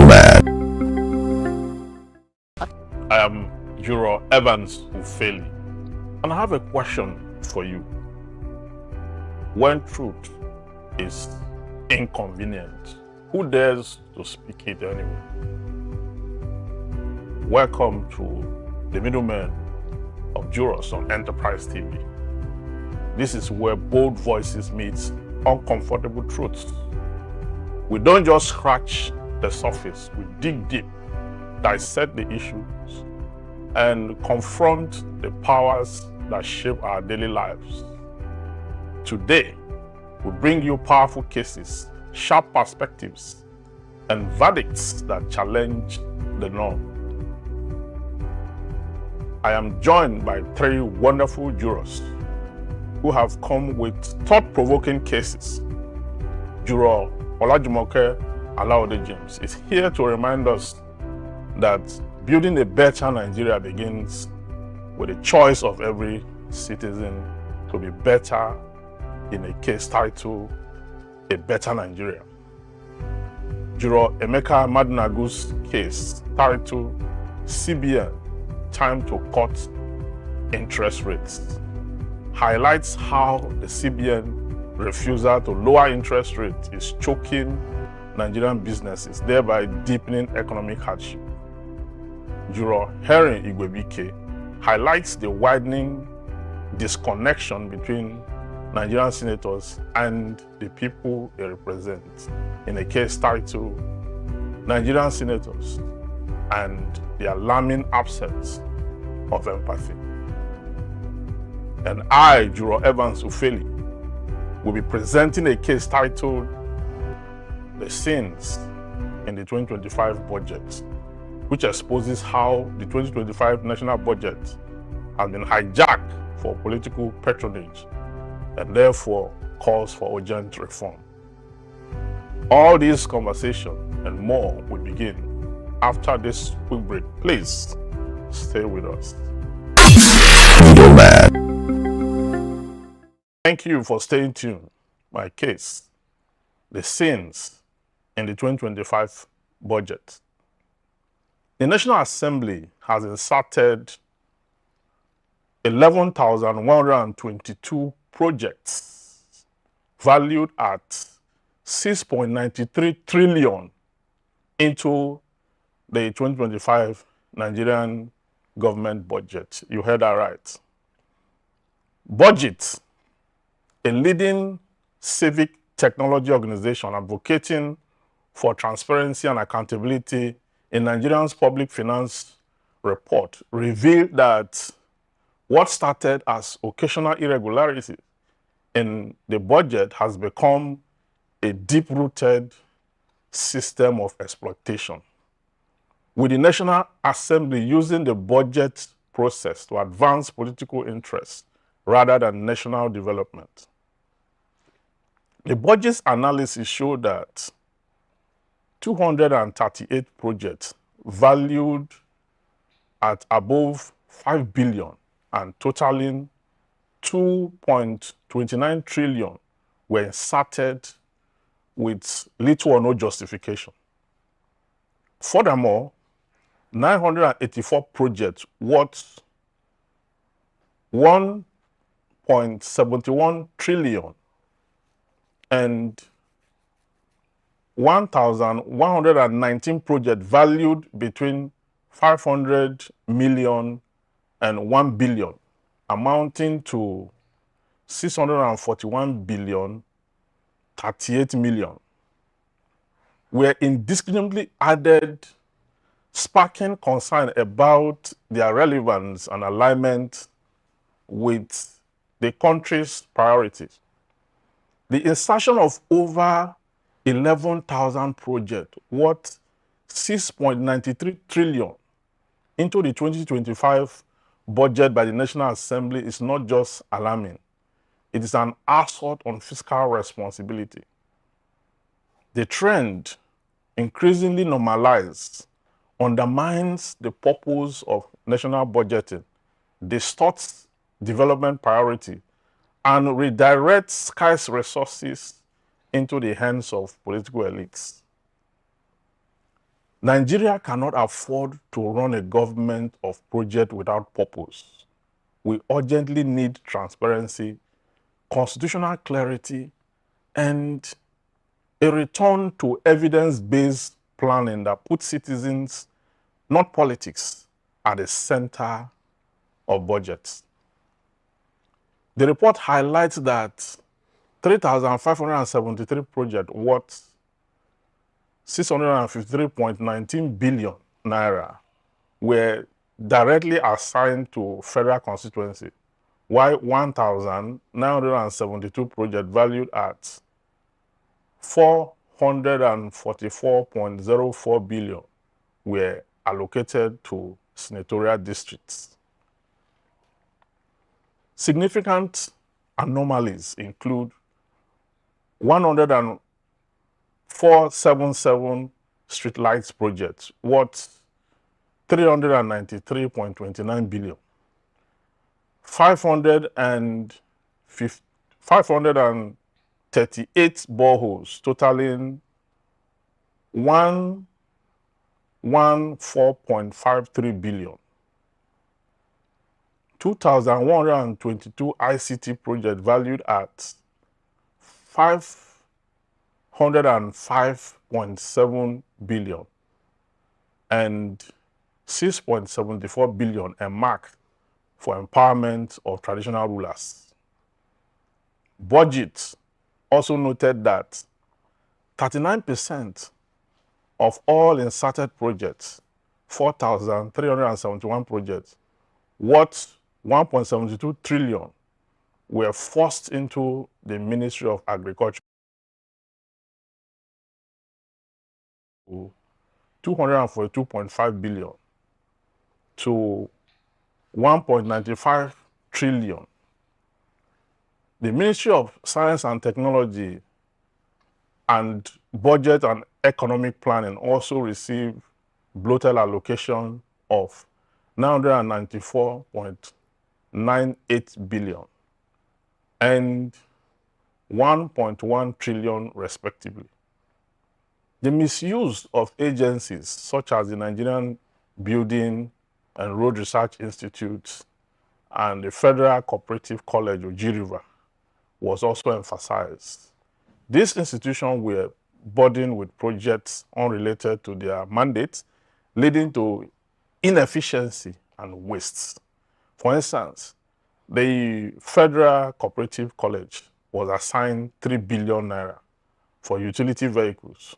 Middlemen. I am Juror Evans Ufeli, and I have a question for you. When truth is inconvenient, who dares to speak it anyway? Welcome to the Middlemen of Jurors on Enterprise TV. This is where bold voices meet uncomfortable truths. We don't just scratch the surface, we dig deep, dissect the issues, and confront the powers that shape our daily lives. Today, we bring you powerful cases, sharp perspectives, and verdicts that challenge the norm. I am joined by three wonderful jurors who have come with thought-provoking cases. Juror Olajumoke James is here to remind us that building a better Nigeria begins with the choice of every citizen to be better in a case titled A Better Nigeria. Juror Emeka Madunagu's case titled CBN Time to Cut Interest Rates highlights how the CBN refusal to lower interest rates is choking Nigerian businesses, thereby deepening economic hardship. Juror Henry highlights the widening disconnection between Nigerian Senators and the people they represent in a case titled Nigerian Senators and the Alarming Absence of Empathy. And I, Juror Evans Ufeli, will be presenting a case titled The Sins in the 2025 Budget, which exposes how the 2025 national budget has been hijacked for political patronage and therefore calls for urgent reform. All these conversations and more will begin after this quick break. Please stay with us. Middleman. Thank you for staying tuned. My case, The Sins in the 2025 budget. The National Assembly has inserted 11,122 projects valued at 6.93 trillion into the 2025 Nigerian government budget. You heard that right. Budget, a leading civic technology organization advocating for transparency and accountability in Nigerian's public finance report, revealed that what started as occasional irregularities in the budget has become a deep-rooted system of exploitation, with the National Assembly using the budget process to advance political interests rather than national development. The budget's analysis showed that 238 projects valued at above 5 billion and totaling 2.29 trillion were inserted with little or no justification. Furthermore, 984 projects worth 1.71 trillion and 1,119 projects valued between 500 million and 1 billion, amounting to 641 billion, 38 million, were indiscriminately added, sparking concern about their relevance and alignment with the country's priorities. The insertion of over 11,000 projects worth 6.93 trillion into the 2025 budget by the National Assembly is not just alarming, it is an assault on fiscal responsibility. The trend, increasingly normalized, undermines the purpose of national budgeting, distorts development priority, and redirects scarce resources into the hands of political elites. Nigeria cannot afford to run a government of project without purpose. We urgently need transparency, constitutional clarity, and a return to evidence-based planning that puts citizens, not politics, at the center of budgets. The report highlights that 3,573 projects worth 653.19 billion naira were directly assigned to federal constituency, while 1,972 projects valued at 444.04 billion were allocated to senatorial districts. Significant anomalies include 104.77 streetlights projects worth 393.29 billion, 538 boreholes totaling 114.53 billion, 2,122 ICT projects valued at 505.7 billion, and 6.74 billion earmarked for empowerment of traditional rulers. Budget also noted that 39% of all inserted projects, 4,371 projects, worth 1.72 trillion, were forced into the Ministry of Agriculture. 242.5 billion to 1.95 trillion. The Ministry of Science and Technology and Budget and Economic Planning also received bloated allocation of 994.98 billion and 1.1 trillion respectively. The misuse of agencies such as the Nigerian Building and Road Research Institute and the Federal Cooperative College of Jurors was also emphasized. These institutions were burdened with projects unrelated to their mandate, leading to inefficiency and waste. For instance, the Federal Cooperative College was assigned 3 billion naira for utility vehicles,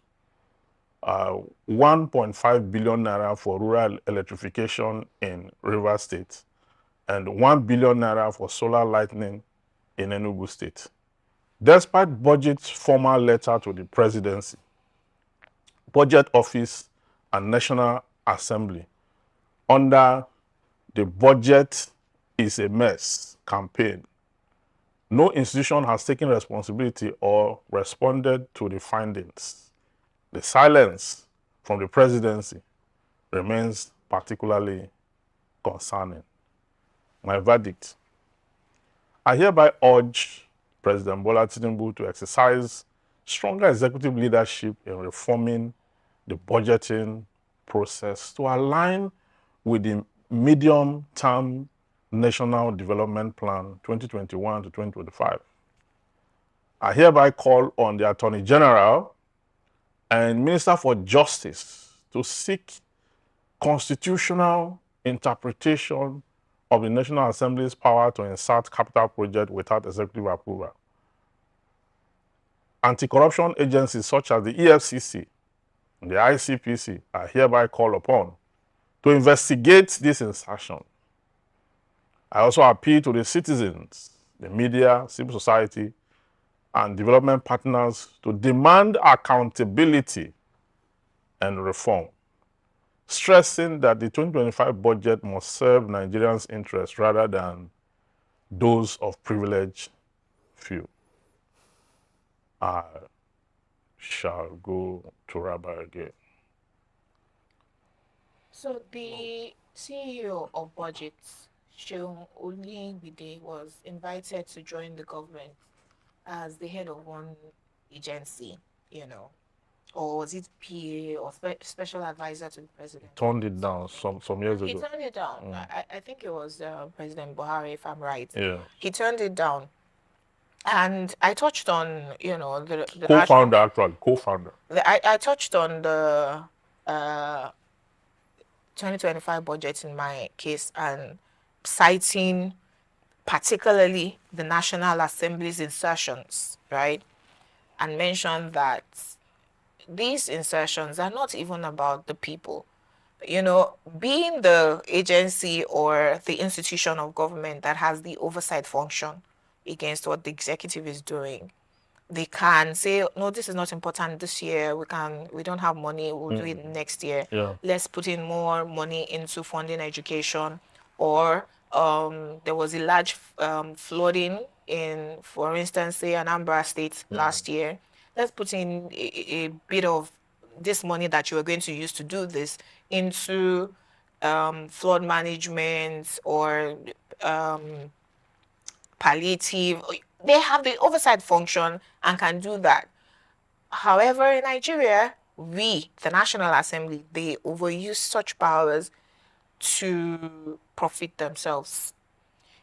1.5 billion naira for rural electrification in Rivers State, and 1 billion naira for solar lighting in Enugu State. Despite budget's formal letter to the presidency, Budget Office and National Assembly under the Budget is a Mess campaign, no institution has taken responsibility or responded to the findings. The silence from the presidency remains particularly concerning. My verdict: I hereby urge President Bola Tinubu to exercise stronger executive leadership in reforming the budgeting process to align with the medium-term National Development Plan 2021 to 2025. I hereby call on the Attorney General and Minister for Justice to seek constitutional interpretation of the National Assembly's power to insert capital project without executive approval. Anti-corruption agencies such as the EFCC and the ICPC are hereby called upon to investigate this insertion. I also appeal to the citizens, the media, civil society, and development partners to demand accountability and reform, stressing that the 2025 budget must serve Nigerians' interests rather than those of privileged few. I shall go to Rabbi again. So the CEO of Budgets, Seun Oluyede, was invited to join the government as the head of one agency, you know. or was it PA or special advisor to the president? Turned it down some years He ago. turned it down. I think it was President Buhari, if I'm right. Yeah. He turned it down. And I touched on, the Co-founder, actually, co-founder. I touched on the 2025 budget in my case and citing particularly the National Assembly's insertions, right? And mentioned that these insertions are not even about the people. Being the agency or the institution of government that has the oversight function against what the executive is doing, they can say, no, this is not important this year. We don't have money. We'll do it next year. Yeah. Let's put in more money into funding education. Or there was a large flooding in, for instance, say Anambra State last year. Let's put in a bit of this money that you are going to use to do this into flood management or palliative. They have the oversight function and can do that. However, in Nigeria, the National Assembly, they overuse such powers to profit themselves.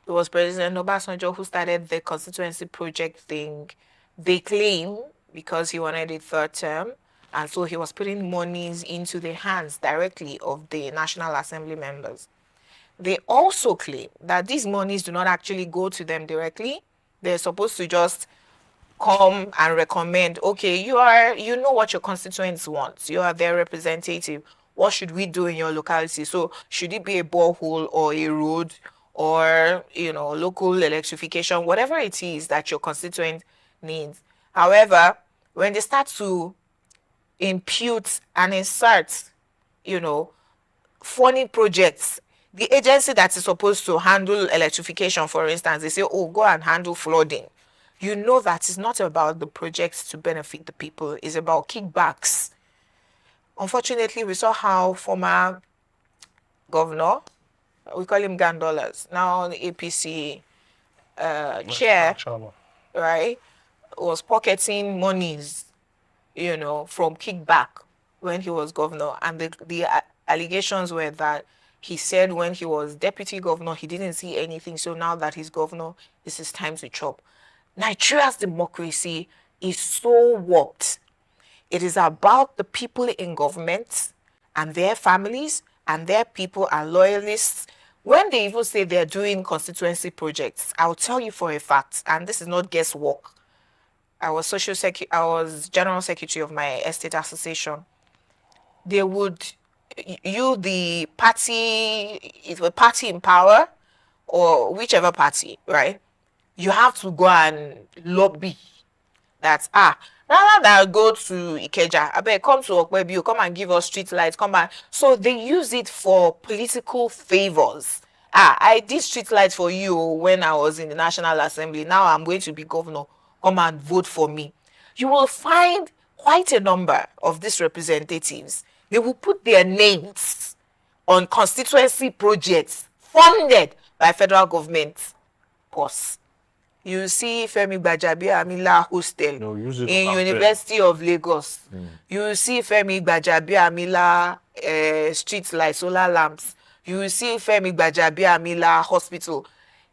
It was President Obasanjo who started the constituency project thing. They claim because he wanted a third term, and so he was putting monies into the hands directly of the National Assembly members. They also claim that these monies do not actually go to them directly. They're supposed to just come and recommend, okay, you know what your constituents want. You are their representative. What should we do in your locality? So should it be a borehole or a road or, local electrification, whatever it is that your constituent needs. However, when they start to impute and insert, funny projects, the agency that is supposed to handle electrification, for instance, they say, oh, go and handle flooding. You know that it's not about the projects to benefit the people. It's about kickbacks. Unfortunately, we saw how former governor, we call him Gandolas, now the APC chair, right, was pocketing monies, from kickback when he was governor. And the allegations were that he said when he was deputy governor, he didn't see anything. So now that he's governor, this is time to chop. Nigeria's democracy is so warped. It is about the people in government and their families and their people and loyalists. When they even say they're doing constituency projects, I'll tell you for a fact, and this is not guesswork. I was general secretary of my estate association. They would, the party in power or whichever party, right? You have to go and lobby that, rather than go to Ikeja, I beg, come to Okwebi, come and give us street lights, come and, so they use it for political favors. I did street lights for you when I was in the National Assembly. Now I'm going to be governor. Come and vote for me. You will find quite a number of these representatives. They will put their names on constituency projects funded by federal government. Pause. You see Femi Gbajabiamila hostel in University of Lagos. You see Femi Gbajabiamila street light, solar lamps. You see Femi Gbajabiamila hospital.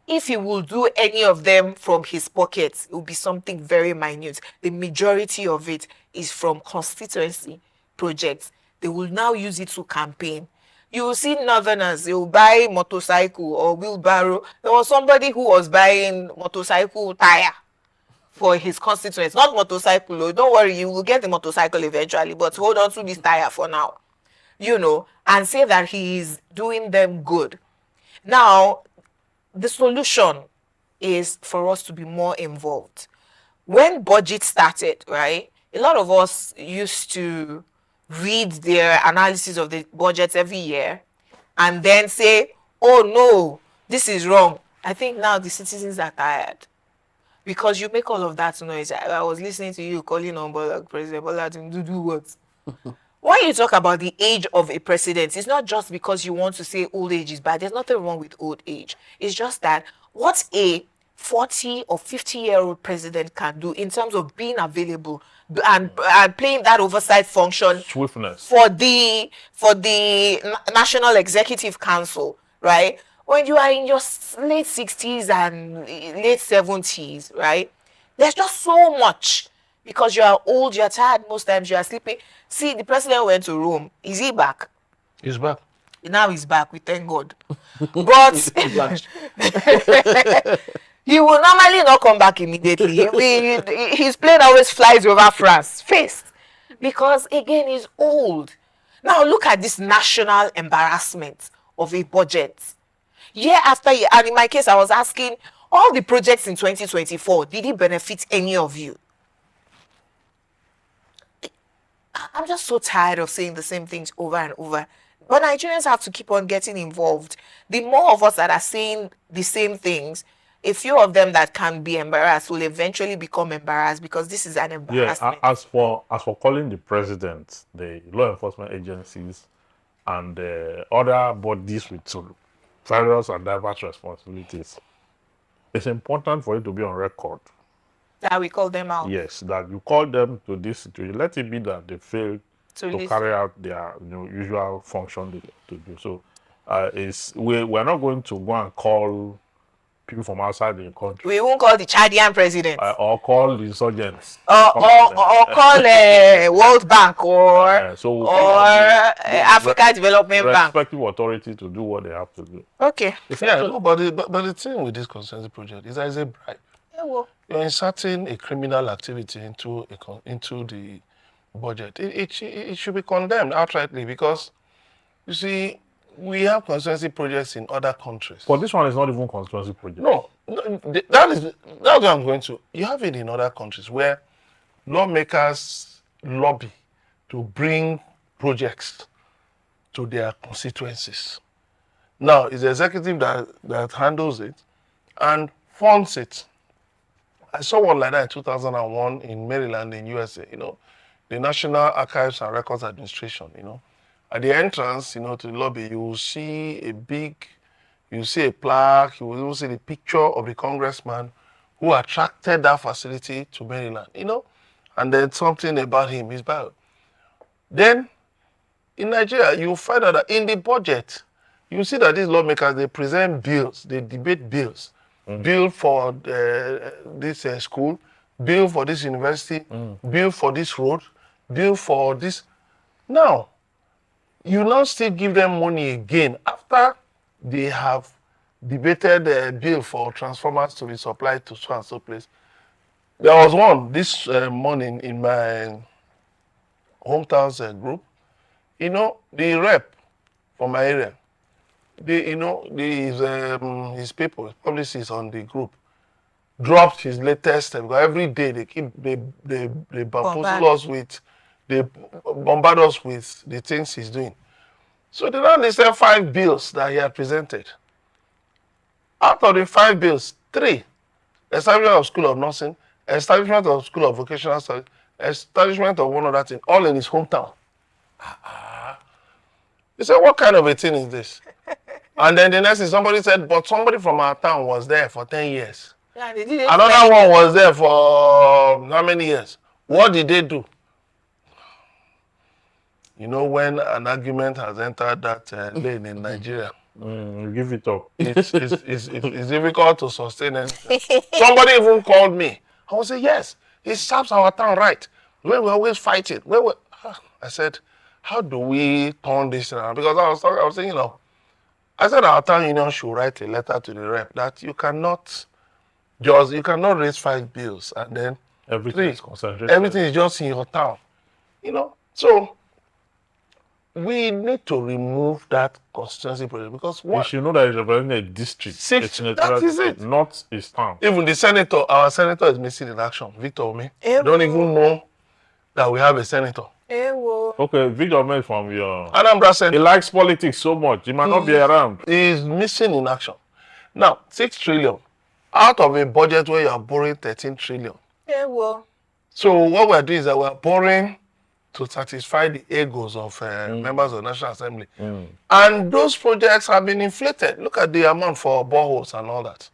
If he will do any of them from his pockets, it will be something very minute. The majority of it is from constituency projects. They will now use it to campaign. You will see northerners, they will buy motorcycle or wheelbarrow. There was somebody who was buying motorcycle tire for his constituents. Not motorcycle, oh, don't worry, you will get the motorcycle eventually, but hold on to this tire for now. And say that he is doing them good. Now, the solution is for us to be more involved. When budget started, right, a lot of us used to read their analysis of the budget every year and then say, oh no, this is wrong. I think now the citizens are tired because you make all of that noise. I was listening to you calling on President Bola to do what? When you talk about the age of a president, it's not just because you want to say old age is bad. There's nothing wrong with old age. It's just that what a 40 or 50-year-old president can do in terms of being available, and playing that oversight function Swiftness. for the National Executive Council, right? When you are in your late 60s and late 70s, right? There's just so much, because you are old, you're tired, most times you are sleeping. See, the president went to Rome. Is he back? He's back. Now he's back, we thank God. But he will normally not come back immediately. His plane always flies over France first, because again, he's old. Now look at this national embarrassment of a budget. Year after year, and in my case, I was asking, all the projects in 2024, did it benefit any of you? I'm just so tired of saying the same things over and over. But Nigerians have to keep on getting involved. The more of us that are saying the same things, a few of them that can be embarrassed will eventually become embarrassed, because this is an embarrassment. Yeah, as for calling the president, the law enforcement agencies, and other bodies with various and diverse responsibilities, it's important for it to be on record. That we call them out. Yes, that you call them to this situation. Let it be that they fail to carry out their usual function to do. So we're not going to go and call people from outside the country. We won't call the Chadian president. Or call the insurgents. Or call World Bank or Africa Development Bank. Respective authority to do what they have to do. Okay. Yeah, no, but the thing with this consensus project is that it's a bribe. Yeah, well. You're inserting a criminal activity into the budget. It should be condemned outrightly, because you see, we have constituency projects in other countries. But this one is not even constituency project. No, that's what I'm going to. You have it in other countries where lawmakers lobby to bring projects to their constituencies. Now, it's the executive that handles it and funds it. I saw one like that in 2001 in Maryland, in USA, the National Archives and Records Administration, At the entrance, to the lobby, you will see a plaque, you will even see the picture of the congressman who attracted that facility to Maryland, and then something about him, his bio. Then, in Nigeria, you find out that in the budget, you see that these lawmakers, they present bills, they debate bills. Bill for this school, bill for this university, bill for this road, bill for this. Now, you now still give them money again after they have debated a bill for transformers to be supplied to so and so place. There was one this morning in my hometown's group. The rep from my area, his people, publicists on the group, dropped his latest, because every day they bombard us with the things he's doing. So they now listed 5 bills that he had presented. Out of the 5 bills, 3, establishment of school of nursing, establishment of school of vocational studies, establishment of one other thing, all in his hometown. He said, what kind of a thing is this? And then the next thing, somebody said, but somebody from our town was there for 10 years. Yeah, they didn't. Another one was there for how many years? What did they do? When an argument has entered that lane in Nigeria, give it up. It's difficult to sustain it. Somebody even called me. I would say, yes, it serves our town right. When we're always fighting. I said, how do we turn this around? Because I was saying, I said our town union should write a letter to the rep that you cannot raise 5 bills and then everything is concentrated. Everything is just in your town. So we need to remove that constituency project, because you should know that it's representing a district. That is it. Not his town. Even the senator, our senator is missing in action. Victor Ome. Don't even know that we have a senator. Okay, Victor Ome from your Anambra Center. He likes politics so much. He might not be around. He's missing in action. Now, 6 trillion out of a budget where you are borrowing 13 trillion. So what we're doing is that we're borrowing to satisfy the egos of members of the National Assembly. And those projects have been inflated. Look at the amount for boreholes and all that.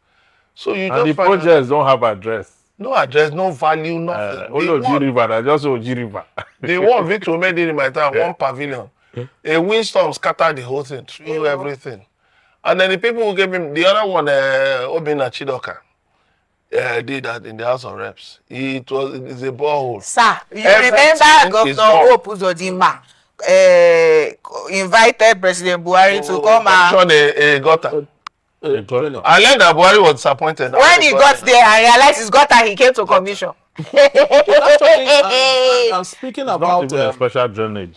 So the projects don't have address. No address, no value, nothing. Oji River, I just Oji River. The one Victor made it in my time, one pavilion. A windstorm scattered the whole thing, threw everything. And then the people who gave him, the other one, Obina Chidoka, did that in the House of Reps. It's a borehole. Sir, you remember Governor Hope Uzodinma invited President Buhari to come and a gutter. I learned that Buhari was disappointed. When he got there and realized his gutter, he came to commission. I'm speaking about a special drainage.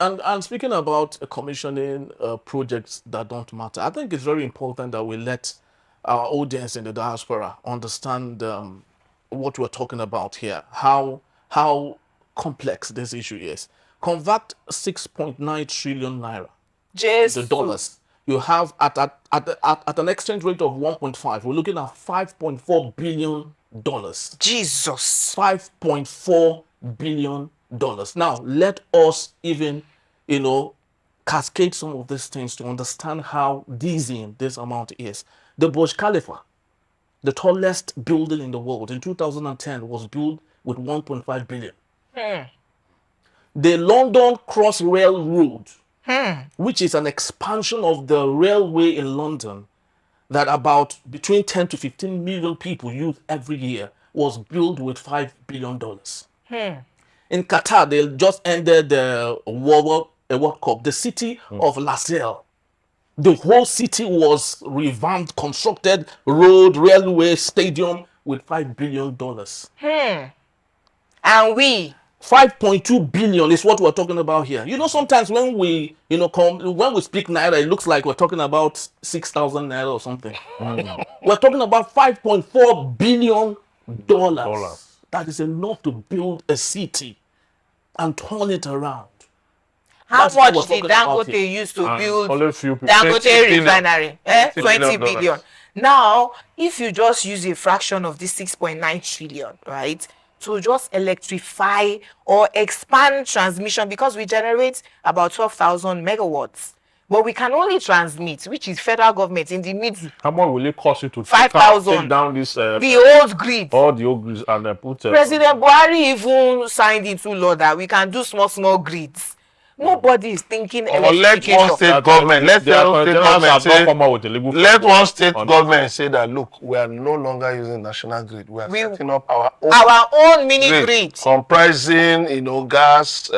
And speaking about commissioning projects that don't matter, I think it's very important that we let our audience in the diaspora understand what we're talking about here, how complex this issue is. Convert 6.9 trillion naira, the dollars. You have at an exchange rate of 1.5, we're looking at $5.4 billion. Jesus. $5.4 billion. Now, let us even, cascade some of these things to understand how dizzying this amount is. The Burj Khalifa, the tallest building in the world, in 2010 was built with 1.5 billion. The London Crossrail Road, which is an expansion of the railway in London that about between 10 to 15 million people use every year, was built with $5 billion. In Qatar, they just ended the World Cup. The city of Lasalle, the whole city was revamped, constructed, road, railway, stadium with $5 billion. And we 5.2 billion is what we're talking about here. Sometimes when we, when we speak naira, it looks like we're talking about 6,000 naira or something. We're talking about $5.4 billion. That is enough to build a city and turn it around. How much did Dangote use to build Dangote refinery? 20 billion. Now, if you just use a fraction of this 6.9 trillion, right, to just electrify or expand transmission, because we generate about 12,000 megawatts, but we can only transmit, which is federal government in the middle. How much will it cost you to 5,000 take down this the old grid? All the old grids and put President Buhari even signed into law that we can do small grids. Nobody is thinking let one state government, let one state government say that, look, we are no longer using national grid. We are setting up our own mini grid comprising, gas,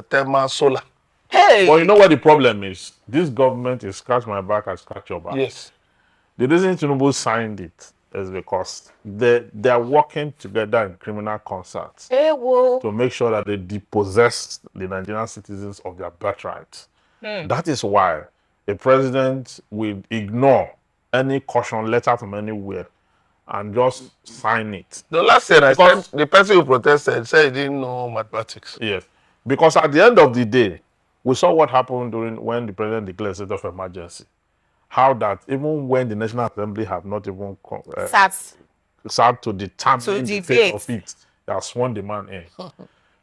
thermal, solar. Hey. But you know what the problem is? This government is scratch my back, I scratch your back. Yes. The reason Tinubu signed it is because they are working together in criminal concerts to make sure that they depossess the Nigerian citizens of their birthright. That is why a president will ignore any caution letter from anywhere and just sign it. The last thing I said, the person who protested said he didn't know mathematics. Yes, because at the end of the day, we saw what happened when the president declared state of emergency. How that even when the National Assembly have not even sat to determine the fate of it, they have sworn the man in.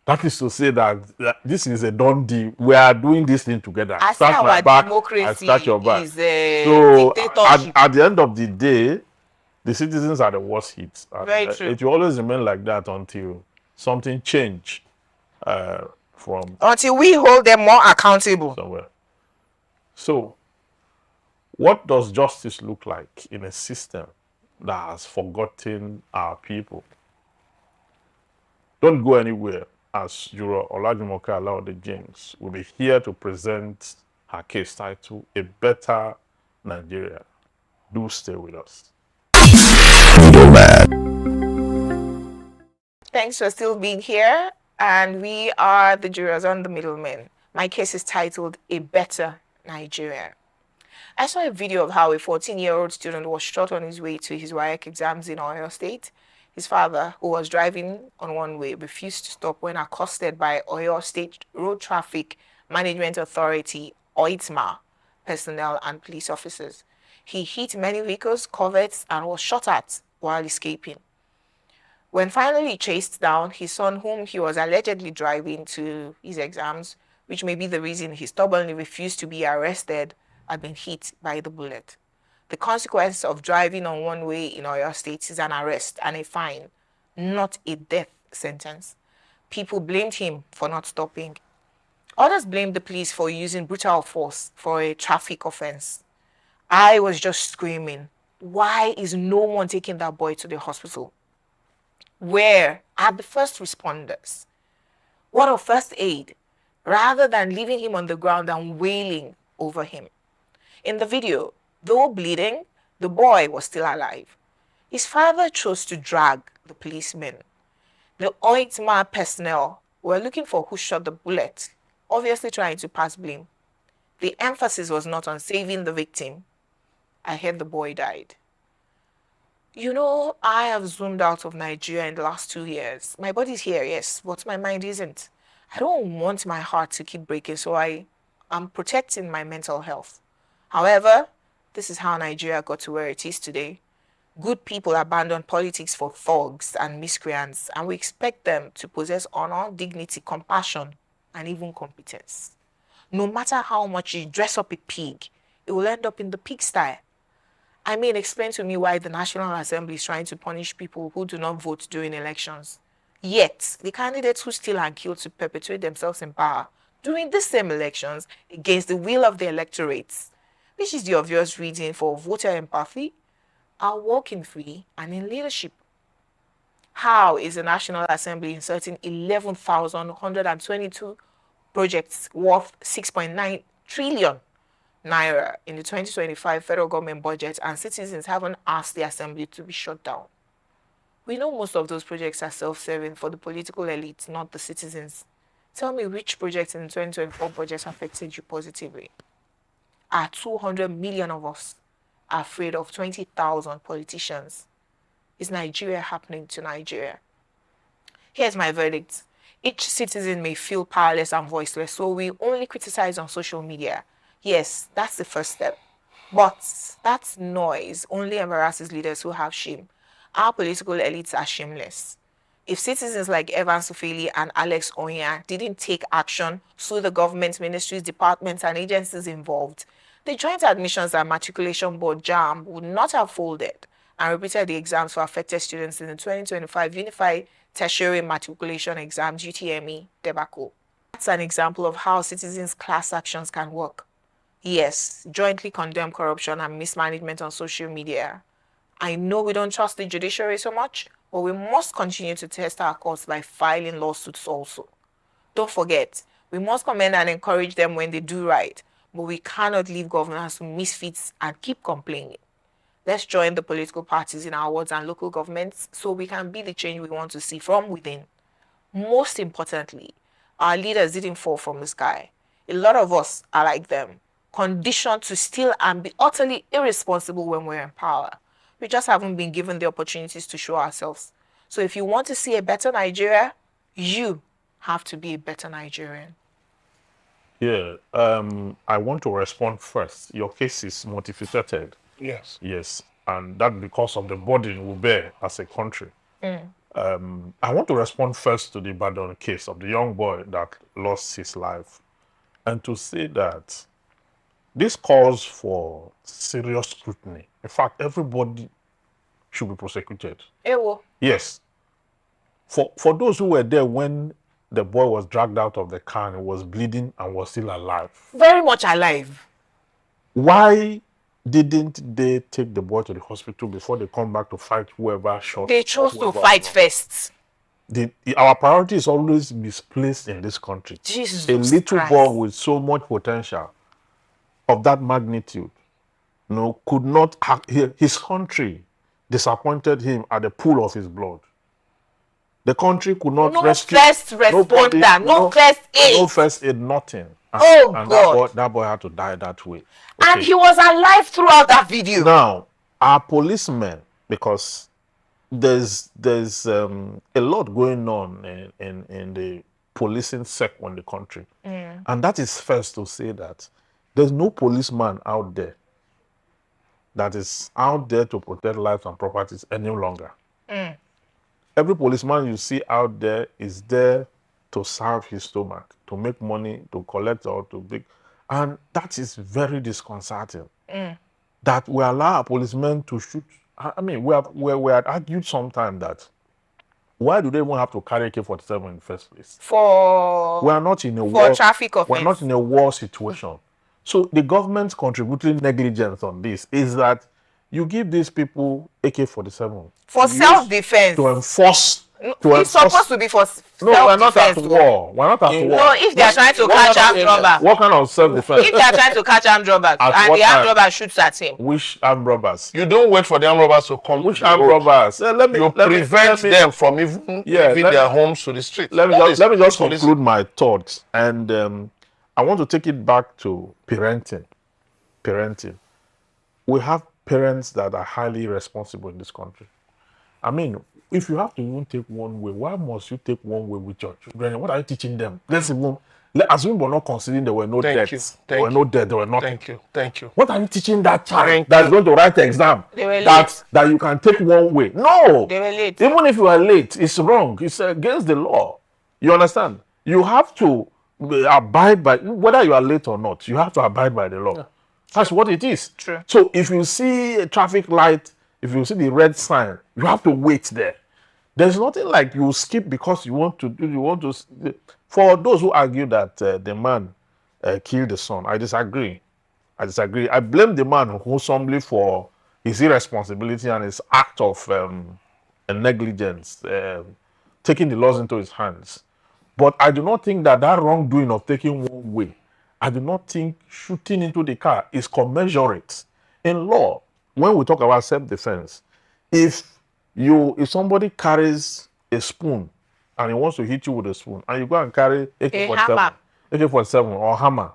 That is to say that this is a done deal. We are doing this thing together. I see our democracy is so at the end of the day, the citizens are the worst hit. Very true. It will always remain like that until something change until we hold them more accountable somewhere. So, what does justice look like in a system that has forgotten our people? Don't go anywhere, as Juror Olajumoke James will be here to present her case titled A Better Nigeria. Do stay with us. Thanks for still being here. And we are the jurors on the Middlemen. My case is titled A Better Nigeria. I saw a video of how a 14-year-old student was shot on his way to his WAEC exams in Oyo State. His father, who was driving on one way, refused to stop when accosted by Oyo State Road Traffic Management Authority, OITMA, personnel and police officers. He hit many vehicles, covered, and was shot at while escaping. When finally chased down, his son, whom he was allegedly driving to his exams, which may be the reason he stubbornly refused to be arrested, had been hit by the bullet. The consequence of driving on one way in Oyo State is an arrest and a fine not a death sentence. People blamed him for not stopping. Others blamed the police for using brutal force for a traffic offense. I was just screaming, why is no one taking that boy to the hospital? Where are the first responders? What of first aid? Rather than leaving him on the ground and wailing over him. In the video, though bleeding, the boy was still alive. His father chose to drag the policemen. The Oitma personnel were looking for who shot the bullet, obviously trying to pass blame. The emphasis was not on saving the victim. I heard the boy died. You know, I have zoomed out of Nigeria in the last 2 years. My body's here, yes, but my mind isn't. I don't want my heart to keep breaking, so I'm protecting my mental health. However, this is how Nigeria got to where it is today. Good people abandon politics for thugs and miscreants, and we expect them to possess honor, dignity, compassion, and even competence. No matter how much you dress up a pig, it will end up in the pigsty. I mean, explain to me why the National Assembly is trying to punish people who do not vote during elections. Yet, the candidates who steal and kill to perpetuate themselves in power during the same elections against the will of the electorates, which is the obvious reason for voter empathy, are walking free and in leadership. How is the National Assembly inserting 11,122 projects worth 6.9 trillion naira in the 2025 federal government budget, and citizens haven't asked the assembly to be shut down? We know most of those projects are self-serving for the political elite, not the citizens. Tell me which projects in the 2024 budget affected you positively. Are 200 million of us afraid of 20,000 politicians? Is Nigeria happening to Nigeria? Here's my verdict. Each citizen may feel powerless and voiceless, so we only criticize on social media. Yes, that's the first step. But that noise only embarrasses leaders who have shame. Our political elites are shameless. If citizens like Evans Ofeli and Alex Onya didn't take action, sue the government, ministries, departments, and agencies involved, the Joint Admissions and Matriculation Board JAMB would not have folded and repeated the exams for affected students in the 2025 Unified Tertiary Matriculation Exams UTME debacle. That's an example of how citizens' class actions can work. Yes, jointly condemn corruption and mismanagement on social media. I know we don't trust the judiciary so much, but we must continue to test our courts by filing lawsuits also. Don't forget, we must commend and encourage them when they do right, but we cannot leave governors to misfits and keep complaining. Let's join the political parties in our wards and local governments so we can be the change we want to see from within. Most importantly, our leaders didn't fall from the sky. A lot of us are like them, conditioned to steal and be utterly irresponsible when we're in power. We just haven't been given the opportunities to show ourselves. So if you want to see a better Nigeria, you have to be a better Nigerian. Yeah, I want to respond first. Your case is multifaceted. Yes. Yes, and that because of the burden we bear as a country. I want to respond first to the Ibadan case of the young boy that lost his life, and to say that this calls for serious scrutiny. In fact, everybody should be prosecuted. Ewo. Yes. For those who were there when the boy was dragged out of the car and was bleeding and was still alive. Very much alive. Why didn't they take the boy to the hospital before they come back to fight whoever shot? They chose to fight first. Our priority is always misplaced in this country. Jesus a little Christ. boy with so much potential of that magnitude, could not have, his country disappointed him at the pool of his blood. The country could not rescue. First responder, no first aid. No first aid, nothing. And God. That boy had to die that way. And he was alive throughout that video. Now, our policemen, because there's a lot going on in the policing sector in the country. And that is first to say that there's no policeman out there that is out there to protect lives and properties any longer. Every policeman you see out there is there to serve his stomach, to make money, to collect or to big. And that is very disconcerting. That we allow our policemen to shoot. I mean, we had argued sometime that Why do they even have to carry AK-47 in the first place? For We are not in a war. traffic offense. We're not in a war situation. So the government's contributing negligence on this is that you give these people AK-47 for self-defense. to enforce. It's supposed to be for No, we're not at self-defense. war. We're not at war. No, if they are trying to catch armed robber, What kind of self-defense? if they are trying to catch armed robbers At and what the armed time? robber shoots at him, Which armed robbers? You don't wait for the armed robbers to come. Which to the armed road. robbers? Let me You prevent them from even leaving their homes to the street. Let me That just is conclude policing. my thoughts, and I want to take it back to parenting. We have parents that are highly responsible in this country. I mean, if you have to even take one way, why must you take one way with your children? What are you teaching them? Let's assume we're not considering there were no Thank you. deaths. Thank There were you. no deaths. There were nothing. Thank you. Thank you. What are you teaching that child Thank that's you. going to write the exam? They were That you can take one way. No. they were late. Even if you are late, it's wrong. It's against the law. You understand? You have to abide by, whether you are late or not, you have to abide by the law. Yeah. That's what it is. True. So if you see a traffic light, if you see the red sign, you have to wait there. There's nothing like you skip because you want to. For those who argue that the man killed the son, I disagree. I blame the man wholesomely for his irresponsibility and his act of negligence, taking the laws into his hands. But I do not think that wrongdoing of taking one way, I do not think shooting into the car is commensurate. In law, when we talk about self-defense, if somebody carries a spoon and he wants to hit you with a spoon, and you go and carry AK-47 or hammer,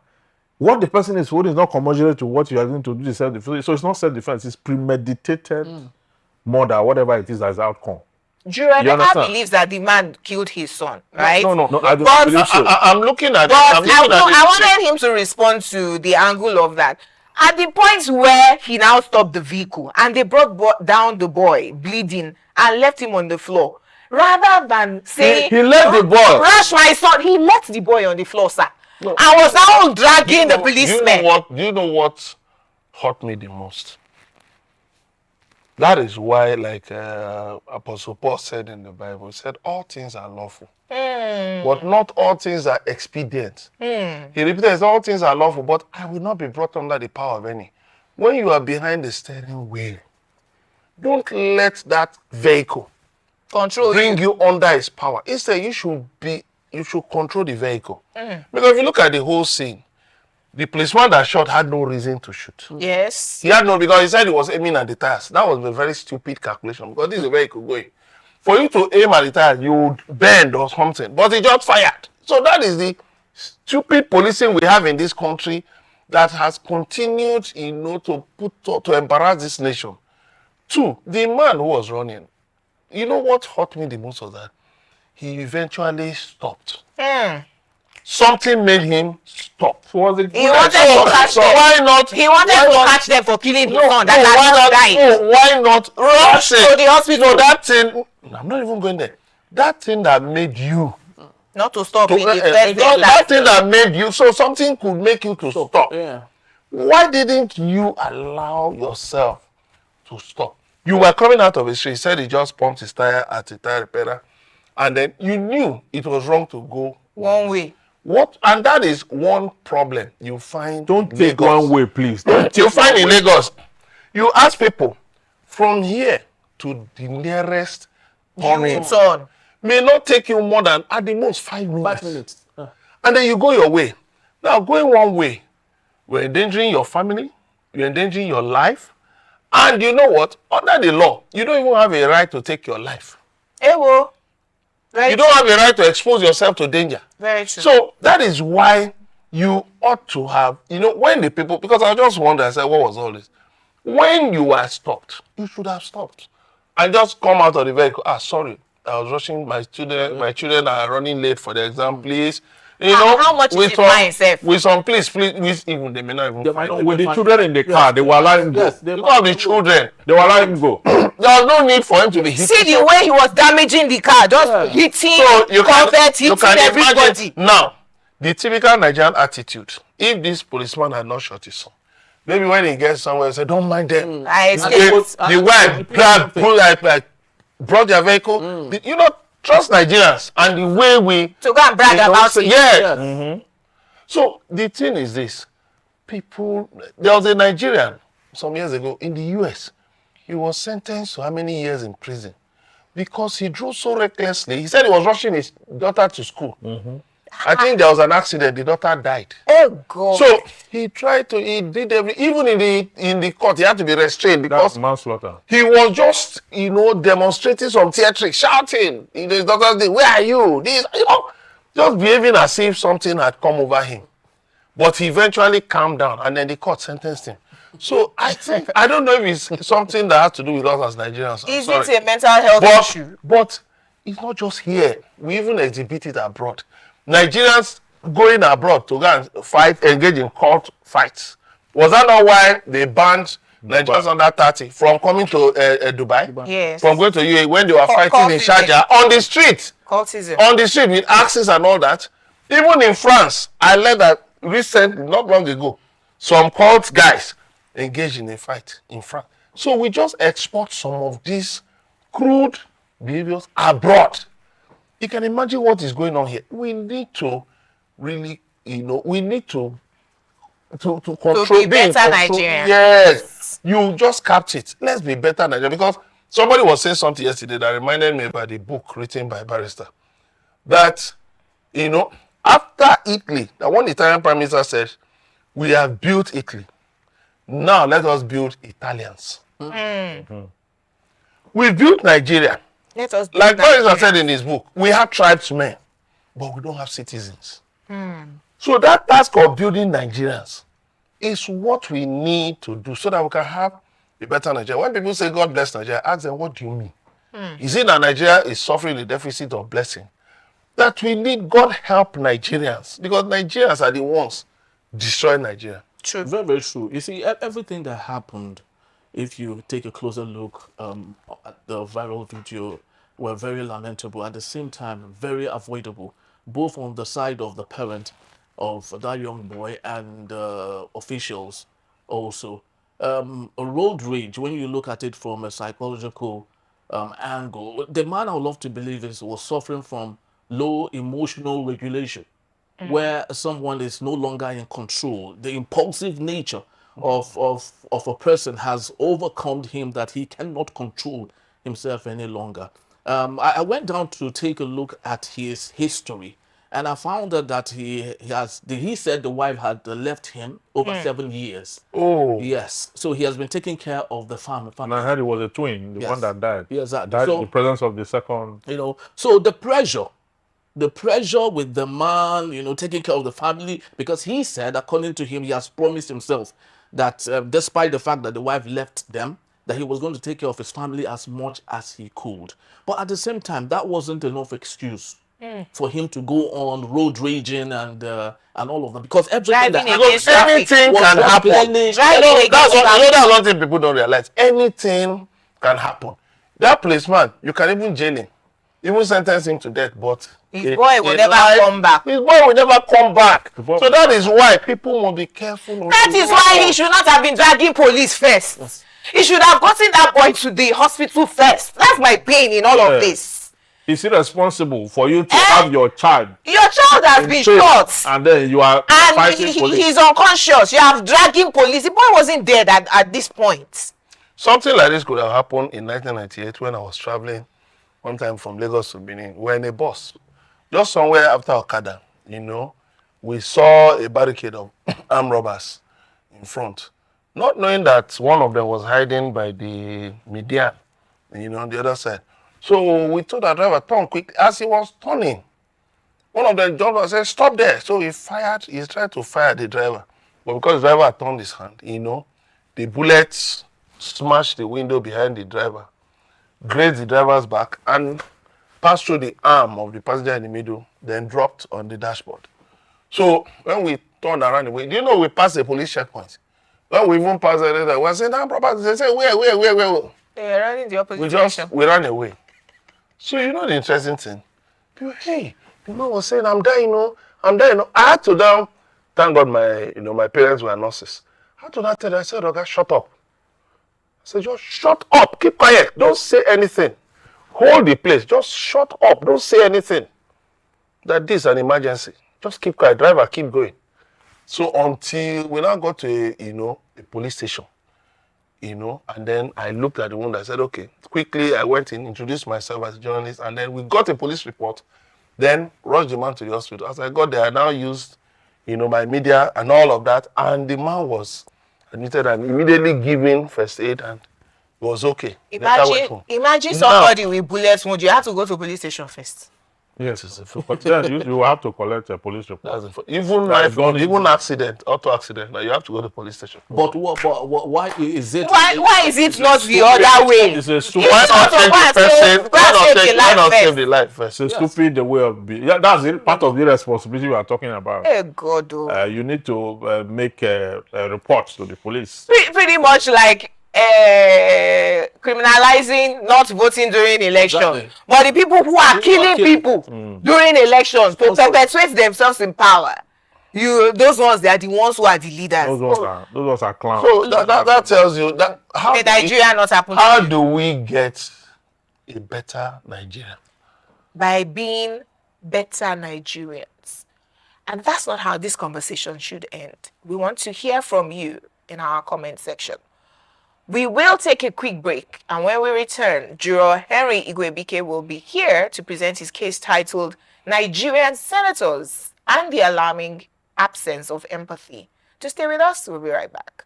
what the person is holding is not commensurate to what you are going to do. Self-defense. So it's not self-defense; it's premeditated murder, whatever it is as outcome. Juror Emeka believes that the man killed his son, right? No, I don't believe so. I'm looking at it. I wanted him to respond to the angle of that. At the point where he now stopped the vehicle and they brought down the boy bleeding and left him on the floor, rather than saying he left the boy. Rush my son, he left the boy on the floor, sir. No. I was now dragging the policeman. Do you know what hurt me the most? That is why, like Apostle Paul said in the Bible, he said, all things are lawful, but not all things are expedient. He repeated, all things are lawful, but I will not be brought under the power of any. When you are behind the steering wheel, don't let that vehicle bring you under its power. Instead, you should control the vehicle. Because if you look at the whole scene, the policeman that shot had no reason to shoot. Yes. He had no, because he said he was aiming at the tires. That was a very stupid calculation, because this is a vehicle going. For you to aim at the tires, you would bend or something, but he just fired. So that is the stupid policing we have in this country that has continued, to embarrass this nation. Two, the man who was running, you know what hurt me the most of that? He eventually stopped. Something made him stop. He wanted to catch them. Why not? He wanted to catch them for killing his son that had died. Why not rush to the hospital? So that thing, I'm not even going there. That thing that made you not to stop in the first that thing that made you, so something could make you to stop. Yeah. Why didn't you allow yourself to stop? You were coming out of his street. He said he just pumped his tire at a tire repairer, and then you knew it was wrong to go one way. And that is one problem you find. Don't take Lagos. one way, please. You find in Lagos. You ask people from here to the nearest turning may not take you more than at the most 5 minutes. 5 minutes. And then you go your way. Now, going one way, you're endangering your family, you're endangering your life, and you know what? Under the law, you don't even have a right to take your life. Ewo. You don't have a right to expose yourself to danger. Very true. So that is why you ought to have, when the people, because I just wonder, I said, what was all this? When you are stopped, you should have stopped. And just come out of the vehicle. Sorry, I was rushing my student. My children are running late for the exam, please. How much is the fine, sir? With some, please, even they may not even. With the children in the car, they were allowing him go. Yes, the children, they were allowing him go. There was no need for him to be hit. See the way he was damaging the car, just hitting, hitting everybody. Now, the typical Nigerian attitude, if this policeman had not shot his son, maybe when he gets somewhere, he say, don't mind them. I escaped. The wife brought their vehicle. trust Nigerians and the way we To go and brag about it. Yes. So the thing is this: there was a Nigerian some years ago in the US. He was sentenced to how many years in prison because he drove so recklessly. He said he was rushing his daughter to school. I think there was an accident. The daughter died. Oh God. So he did even in the court, he had to be restrained because That's manslaughter. he was just, demonstrating some theatrics, shouting in his daughter's name, where are you? This, just behaving as if something had come over him. But he eventually calmed down and then the court sentenced him. So I don't know if it's something that has to do with us as Nigerians. Is it a mental health issue? But it's not just here. We even exhibit it abroad. Nigerians going abroad to go and engage in court fights. Was that not why they banned Nigerians under 30 from coming to Dubai? Yes. From going to UAE when they were fighting in Sharjah on the street? Cultism. On the street with axes and all that. Even in France, I learned that recently, not long ago, some cult guys engaged in a fight in France. So we just export some of these crude behaviors abroad. You can imagine what is going on here. We need to really, we need to control. To be better Nigerians. Yes. You just capped it. Let's be better Nigerians. Because somebody was saying something yesterday that reminded me about the book written by Barrister. That, after Italy, that one Italian Prime Minister said, we have built Italy. Now let us build Italians. We built Nigeria. Let us build Like Nigeria. Barrister said in his book, we have tribesmen, but we don't have citizens. So that task of building Nigerians is what we need to do so that we can have a better Nigeria. When people say God bless Nigeria, ask them, what do you mean? Is it that Nigeria is suffering the deficit of blessing? That we need God help Nigerians, because Nigerians are the ones destroying Nigeria. True. Very, very true. You see, everything that happened, if you take a closer look at the viral video, were very lamentable. At the same time, very avoidable, both on the side of the parent of that young boy and officials also. A road rage, when you look at it from a psychological angle, the man I would love to believe was suffering from low emotional regulation, where someone is no longer in control. The impulsive nature of a person has overcome him, that he cannot control himself any longer. I went down to take a look at his history, and I found that he said the wife had left him over 7 years. Oh. Yes. So he has been taking care of the family. And I heard it was a twin, the Yes. one that died. Yes, that- Died so- in the presence of the second. So the pressure with the man, taking care of the family, because he said, according to him, he has promised himself that despite the fact that the wife left them, that he was going to take care of his family as much as he could. But at the same time, that wasn't enough excuse for him to go on road raging and all of that, because everything Driving that against traffic. Anything was can just happen. plainly- Driving That's against one thing people don't realize. Anything can happen. That policeman, you can even jail him, even sentence him to death, but His boy will never come back. His boy will never come back. boy- So that is why people must be careful. That is why he should not have been dragging police first. He should have gotten that boy to the hospital first. That's my pain in all of Yeah. this. Is it responsible for you to have your child Your child has been jail, shot. and then you are And fighting police? he's unconscious. You have dragging police. The boy wasn't dead at this point. Something like this could have happened in 1998 when I was traveling one time from Lagos to Benin. We were in a bus, just somewhere after Okada, we saw a barricade of armed robbers in front, not knowing that one of them was hiding by the median, on the other side. So we told our driver, turn quick. As he was turning, one of them jumped and said, stop there. So he tried to fire the driver. But because the driver had turned his hand, the bullets smashed the window behind the driver, grazed the driver's back, and passed through the arm of the passenger in the middle, then dropped on the dashboard. So when we turned around the way, we passed a police checkpoint. When we even passed it, we were saying, they said, where? They are running the opposite direction. We ran away. So the interesting thing? People, hey, the man was saying, I'm dying, I'm dying. I had to down, thank God my parents were nurses. I had to down tell them, I said, okay, shut up. I said, just shut up, keep quiet, don't say anything. hold the place. Just shut up. Don't say anything. That this is an emergency. Just keep quiet. Driver, keep going. So until we now got to a police station, and then I looked at the wound. I said, okay. Quickly, I went in, introduced myself as a journalist, and then we got a police report. Then rushed the man to the hospital. As I got there, I now used, my media and all of that, and the man was admitted and immediately given first aid, and it was okay. Imagine somebody with bullets wound. You have to go to police station first. Yes, but then you have to collect a police report. Even accident, auto accident, you have to go to police station. But why is it? Why is it not the other way? It's a stupid. Why not save the life first? It's a stupid the way of being. Yeah, that's part of the responsibility we are talking about. Hey God, you need to make a report to the police. Pretty much like criminalizing not voting during election. Exactly. But the people who are killing people during elections to perpetuate themselves in power, those ones, they are the ones who are the leaders. Those ones are clowns. So that tells you that how do we get a better Nigeria? By being better Nigerians. And that's not how this conversation should end. We want to hear from you in our comment section. We will take a quick break, and when we return, Juror Henry Igwebike will be here to present his case titled Nigerian Senators and the Alarming Absence of Empathy. Just stay with us, we'll be right back.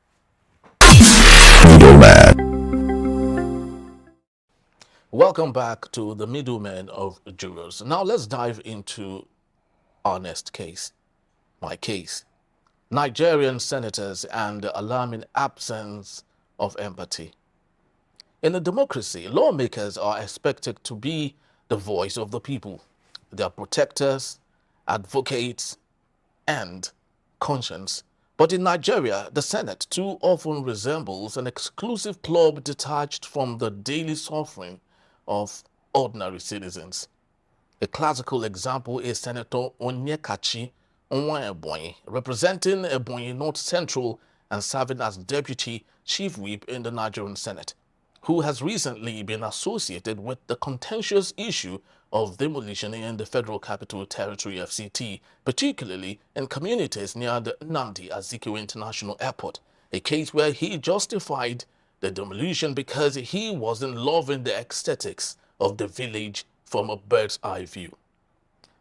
Welcome back to the Middlemen of Jurors. Now let's dive into our next case. My case. Nigerian Senators and the Alarming Absence of Empathy. In a democracy, lawmakers are expected to be the voice of the people. They are protectors, advocates, and conscience. But in Nigeria, the Senate too often resembles an exclusive club detached from the daily suffering of ordinary citizens. A classical example is Senator Onyekachi Onwa-Ebonyi, representing Ebonyi North Central and serving as Deputy Chief Whip in the Nigerian Senate, who has recently been associated with the contentious issue of demolition in the Federal Capital Territory FCT, particularly in communities near the Nnamdi Azikiwe International Airport, a case where he justified the demolition because he wasn't loving the aesthetics of the village from a bird's eye view.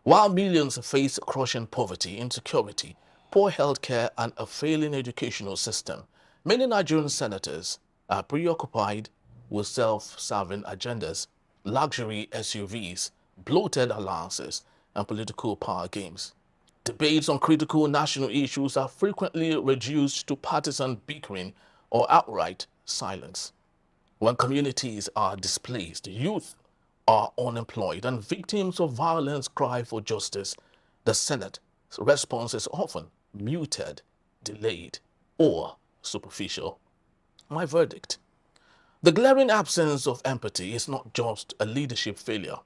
While millions face crushing poverty, insecurity, poor healthcare, and a failing educational system, many Nigerian senators are preoccupied with self-serving agendas, luxury SUVs, bloated allowances, and political power games. Debates on critical national issues are frequently reduced to partisan bickering or outright silence. When communities are displaced, youth are unemployed, and victims of violence cry for justice, the Senate's response is often muted, delayed, or superficial. My verdict: the glaring absence of empathy is not just a leadership failure,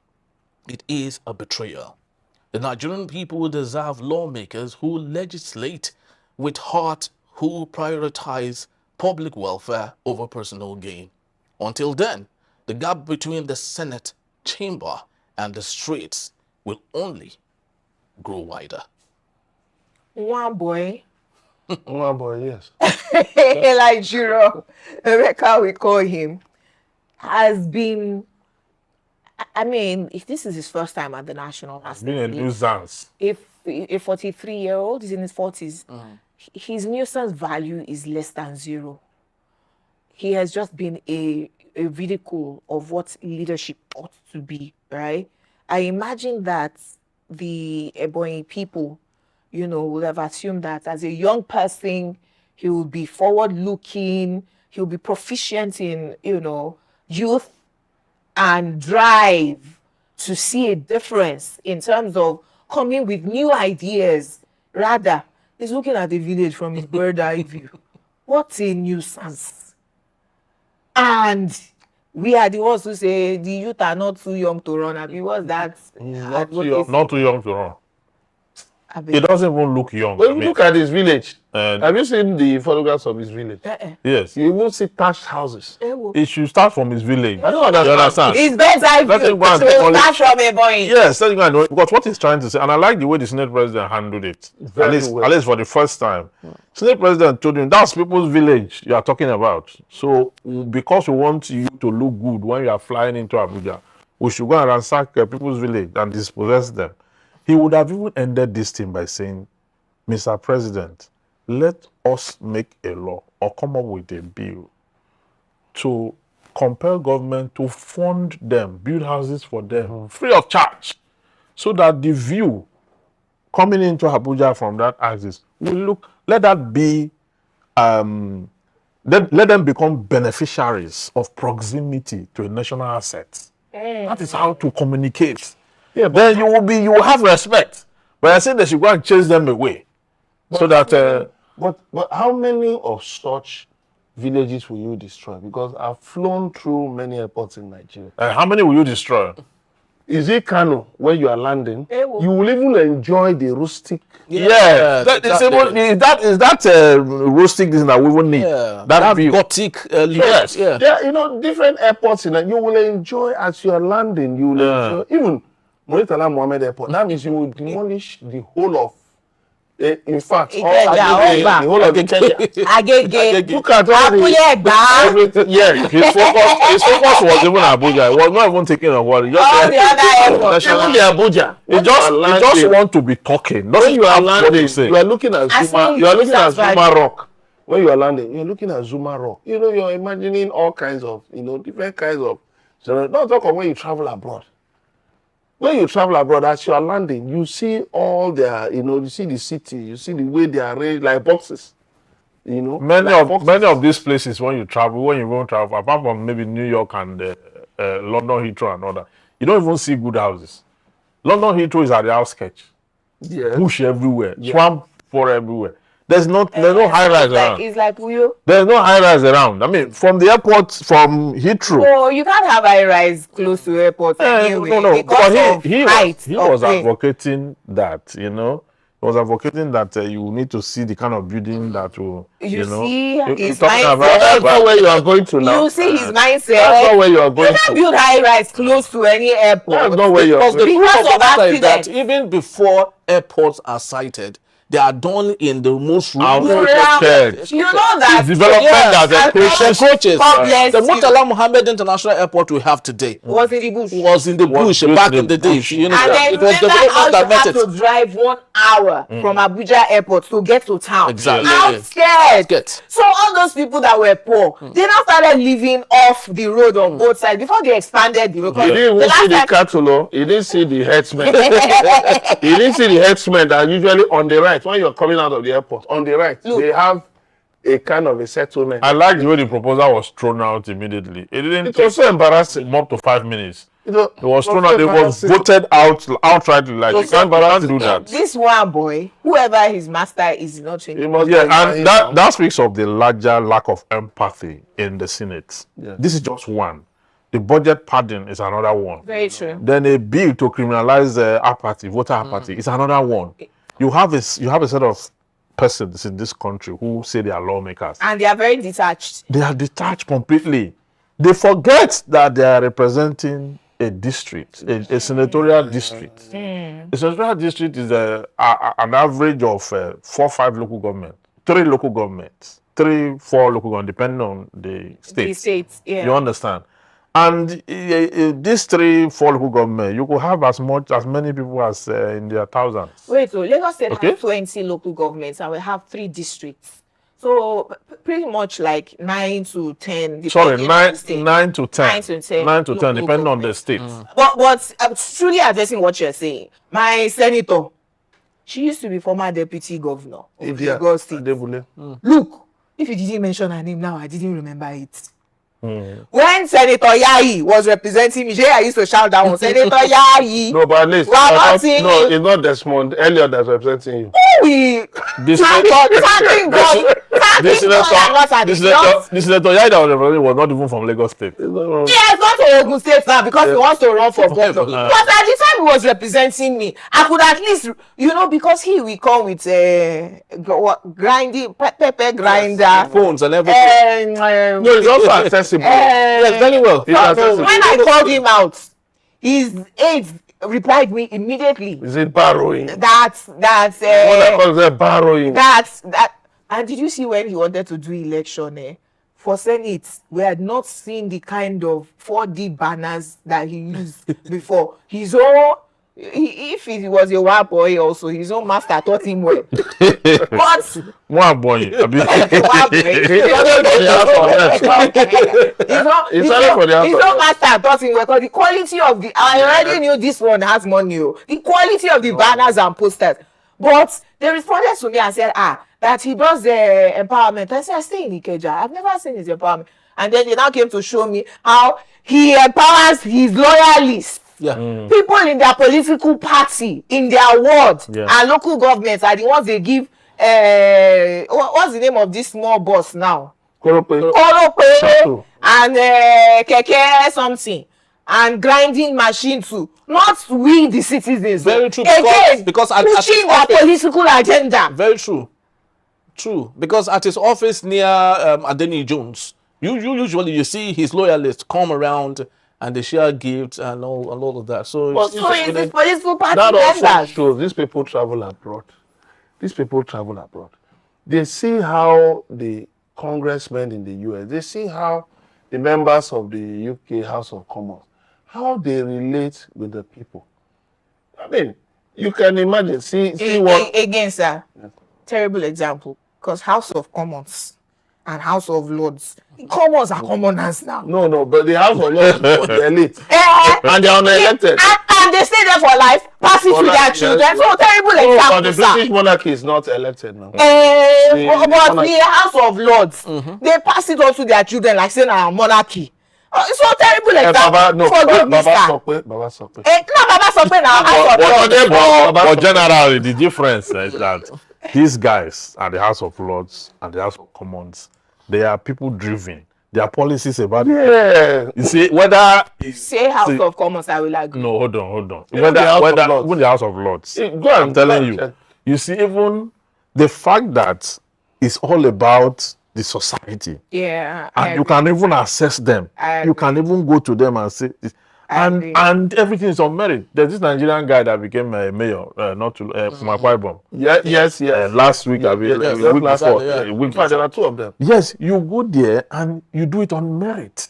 it is a betrayal. The Nigerian people deserve lawmakers who legislate with heart, who prioritize public welfare over personal gain. Until then, the gap between the Senate chamber and the streets will only grow wider. One boy. One boy, yes. Like Juror Emeka, we call him, has been, I mean, if this is his first time at the National Assembly, Being a nuisance. if a 43-year-old is in his 40s, his nuisance value is less than zero. He has just been a ridicule of what leadership ought to be, right? I imagine that the Ebonyi people, will have assumed that as a young person, he will be forward-looking, he'll be proficient in, youth and drive to see a difference in terms of coming with new ideas. Rather, he's looking at the village from his bird's eye view. What a nuisance. And we are the ones who say the youth are not too young to run. I mean, what's that? Not too young to run. He doesn't even look young. When you look at his village, And- have you seen the photographs of his village? Yes. You even see thatched houses. It should start from his village. I don't understand. You understand? It's better Let if him go and you take only- start from a point. Yes, let him go and do it. Because what he's trying to say, and I like the way the Senate President handled it, Very well. at least for the first time. Senate President told him, that's people's village you are talking about. So, because we want you to look good when you are flying into Abuja, we should go and ransack people's village and dispossess them. He would have even ended this thing by saying, Mr. President, let us make a law or come up with a bill to compel government to fund them, build houses for them, free of charge, so that the view coming into Abuja from that axis will look, let that be, let them become beneficiaries of proximity to a national asset. That is how to communicate. Yeah, Then you will have respect. But I say they should go and chase them away. So that But how many of such villages will you destroy? Because I've flown through many airports in Nigeria. how many will you destroy? Is it Kano when you are landing? Ewo. You will even enjoy the rustic. Yeah, that is rustic thing that we will need. Yeah, That view. gothic. Yes. Yeah. There are, different airports in it. You will enjoy as you are landing. You will enjoy even Muritala Mohammed Airport. That means you will demolish the whole of. In fact, the whole of Kenya. Agege. Look at all the everything. Yeah, his focus was even Abuja. He was not even taking a word. All the other airports. Even the Abuja. He just want to be talking. When you are landing, say. you are looking at I Zuma. see You are looking at that's Zuma Rock. When you are landing, you are looking at Zuma Rock. You're imagining all kinds of, different kinds of. So don't talk of when you travel abroad. When you travel abroad, as you are landing, you see all their, you see the city, you see the way they are arranged like boxes. Many of these places when you won't travel, apart from maybe New York and London Heathrow and all that, you don't even see good houses. London Heathrow is at the outskirts. Yeah. Bush everywhere, swamp for everywhere. There's no high rise around. It's like Uyo. There's no high rise around. I mean, from the airport, from Heathrow. Oh, you can't have high rise close to airport anyway. No. Because But of he height was of plane. advocating that, He was advocating that you need to see the kind of building that will, You know. see his talking mindset. about- That's not where you are going to now. You see his That's mindset. not where you are You going can't to. build high rise close to any airport. That's not where you are Because the going. proof Because of of the matter is that accident. even before airports are sited, they are done in the most Rural church. You know that Development yes, that encroaches. God bless The you. Murtala Mohammed International Airport we have today was in the bush. was in the bush built back in in the the day. bush. You know, And then it was remember how development that you met have it. to drive 1 hour from Abuja airport to get to town. Exactly. I'm scared. Scared. So all those people that were poor, they now started living off the road on both sides before they expanded the road. He didn't even see the cattle. He didn't see the herdsmen. He didn't see the herdsmen that are usually on the right when you're coming out of the airport. On the right, Look. they have a kind of a settlement. I like the way the proposal was thrown out immediately. It didn't It was so embarrassing. up to 5 minutes. It was thrown out. It was voted out outrightly. Like, you can't do that. This one boy, whoever his master is, not changing. It must Yeah, be and that speaks of the larger lack of empathy in the Senate. Yeah. This is just one. The budget pardon is another one. Very true. Then a bill to criminalize apathy, voter apathy, is another one. You have a set of persons in this country who say they are lawmakers. And they are very detached. They are detached completely. They forget that they are representing a district, a senatorial district. A senatorial district is an average of 4 or 5 local governments, 3 local governments, 3, 4 local governments, depending on the state. The states, yeah. You understand? And these 3, 4 local governments, you could have as many people as in their thousands. Wait, so Lagos State Okay. has 20 local governments and we have 3 districts. So pretty much like 9 to 10. Sorry, depending on the state. 9 to 10. 9 to 10. 9 to 10, local depending on the governments. state. But I'm truly addressing what you're saying. My senator, she used to be former deputy governor of Lagos State. Look, if you didn't mention her name now, I didn't remember it. When Senator Yayi was representing me, I used to shout that one, Senator Yayi. No, but at least We are not seeing you. it's not Desmond Elliot that's representing you. We The Thank God. Thank God. the senator Yaida was not even from Lagos State. He has gone to Ogun State now because he wants to run for governor. But at the time he was representing me, I could at least, because he will come with grinding, pepper grinder, phones and everything. No, it's also accessible. Yes, very well. When I called him out, his aides replied me immediately. Is it borrowing? That's What I call that borrowing. that. And did you see when he wanted to do election for Senate? We had not seen the kind of 4D banners that he used before. If he was a wild boy also, his own master taught him well. But One boy. his own master taught him well because the quality of I already knew this one has money. The quality of the banners and posters. But they responded to me and said, that he does the empowerment. I said, I stay in Ikeja. I've never seen his empowerment. And then they now came to show me how he empowers his loyalists. Yeah. People in their political party, in their ward, and local governments are the ones they give. What's the name of this small boss now? Korope. And keke something. And grinding machine too. Not we the citizens. Very true. Again, because pushing their political agenda. Very true. True. Because at his office near Adeni Jones, usually you see his loyalists come around and they share gifts and all of that. So it's his political party that also members. shows these people travel abroad. They see how the congressmen in the US, they see how the members of the UK House of Commons, how they relate with the people. I mean, you can imagine, see what... Again, sir, terrible example, because House of Commons and House of Lords, Commons are commoners now. No, but the House of Lords is for the elite. And they are unelected. And they stay there for life, pass it to their children. So terrible example, but the British monarchy is not elected now. But the House of Lords, they pass it on to their children like saying our monarchy. It's so terrible example. Forgive me, sir. Baba Sope. Baba Sope now. But generally, the difference is that these guys at the House of Lords and the House of Commons, they are people driven. Their policies about you see whether say House of Commons, I will agree. No, hold on. Whether even the House of Lords. I'm telling you. You see, even the fact that it's all about the society. Yeah. And you can even assess them. You can even go to them and say this. And everything is on merit. There's this Nigerian guy that became a mayor, not from Akwa Ibom. Yes. Last week, a week before. There are two of them. Yes, you go there and you do it on merit.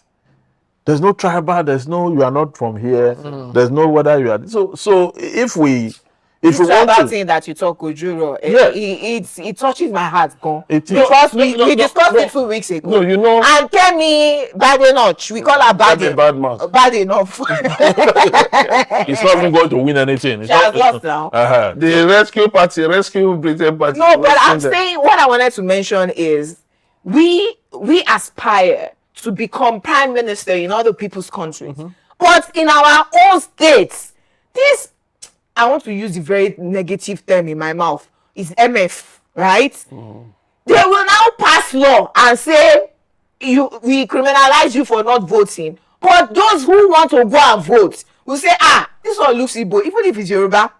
There's no tribal. There's no you are not from here. There's no whether you are. So if we want to thing that you talk with Juror, it touches my heart, because we discussed it 2 weeks ago. No, you know. And Kemi bad enough, we call her bad enough. Bad enough. It's not even going to win anything. She has lost now. The rescue Britain party. No, but I'm saying what I wanted to mention is we aspire to become prime minister in other people's countries, but in our own states, this. I want to use the very negative term in my mouth. Is MF, right? They will now pass law and say we criminalize you for not voting. But those who want to go and vote will say, this one looks Igbo. Even if it's Yoruba,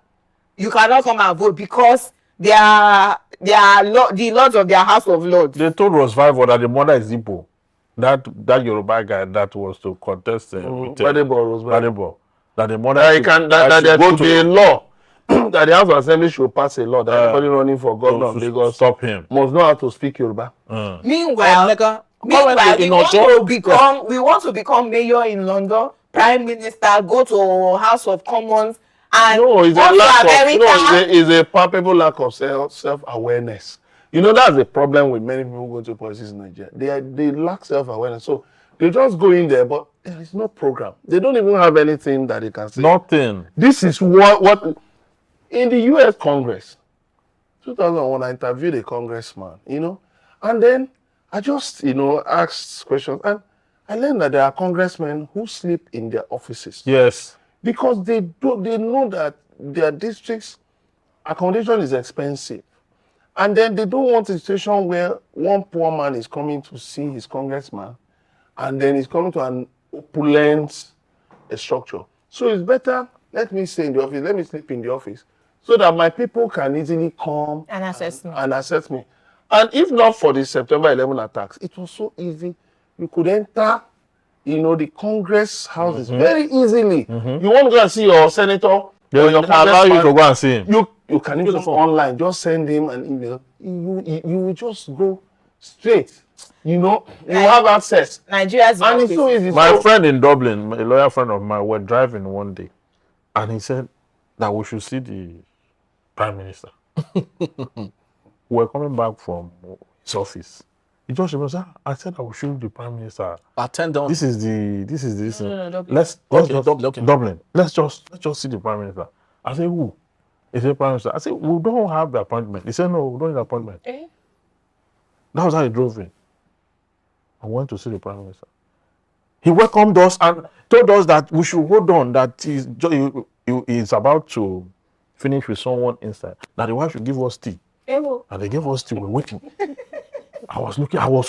you cannot come and vote because they are the lords of their House of Lords. They told Ross Five that the mother is Igbo. That Yoruba guy that was to contest with Badebo. That the mother that there should be a law that the House of Assembly should pass a law that anybody running for governor of Lagos stop him must know how to speak Yoruba. Meanwhile, we want to become mayor in London, prime minister, go to House of Commons, and it's a palpable lack of self-awareness. That's the problem with many people who go to politics in Nigeria. They lack self-awareness. So they just go in there, but there is no program. They don't even have anything that they can say. Nothing. This is what in the US Congress, 2001, I interviewed a congressman, and then I just, asked questions, and I learned that there are congressmen who sleep in their offices. Yes. Because they know that their district's accommodation is expensive. And then they don't want a situation where one poor man is coming to see his congressman and then he's coming to an opulent structure. So it's better, let me stay in the office, let me sleep in the office, so that my people can easily come And assess me. and assess me. And if not for the September 11 attacks, it was so easy. You could enter, the Congress houses very easily. You want to go and see your senator, or your allow you to go and see him. You can even online, just send him an email. You will just go straight. You have access. Nigeria's And it's so easy. My friend in Dublin, a lawyer friend of mine, were driving one day, and he said that we should see the Prime Minister. We're coming back from his office. He just remembers, I said I will show the Prime Minister. Attend on. This is this. No, Dublin. Let's Okay, just Dublin, okay. Dublin. Let's just see the Prime Minister. I said, who? He said, Prime Minister. I said, we don't have the appointment. He said, no, we don't need the appointment. That was how he drove in. I went to see the Prime Minister. He welcomed us and told us that we should hold on, that he's about to finish with someone inside. That the wife should give us tea. And they gave us tea. We're waiting. I was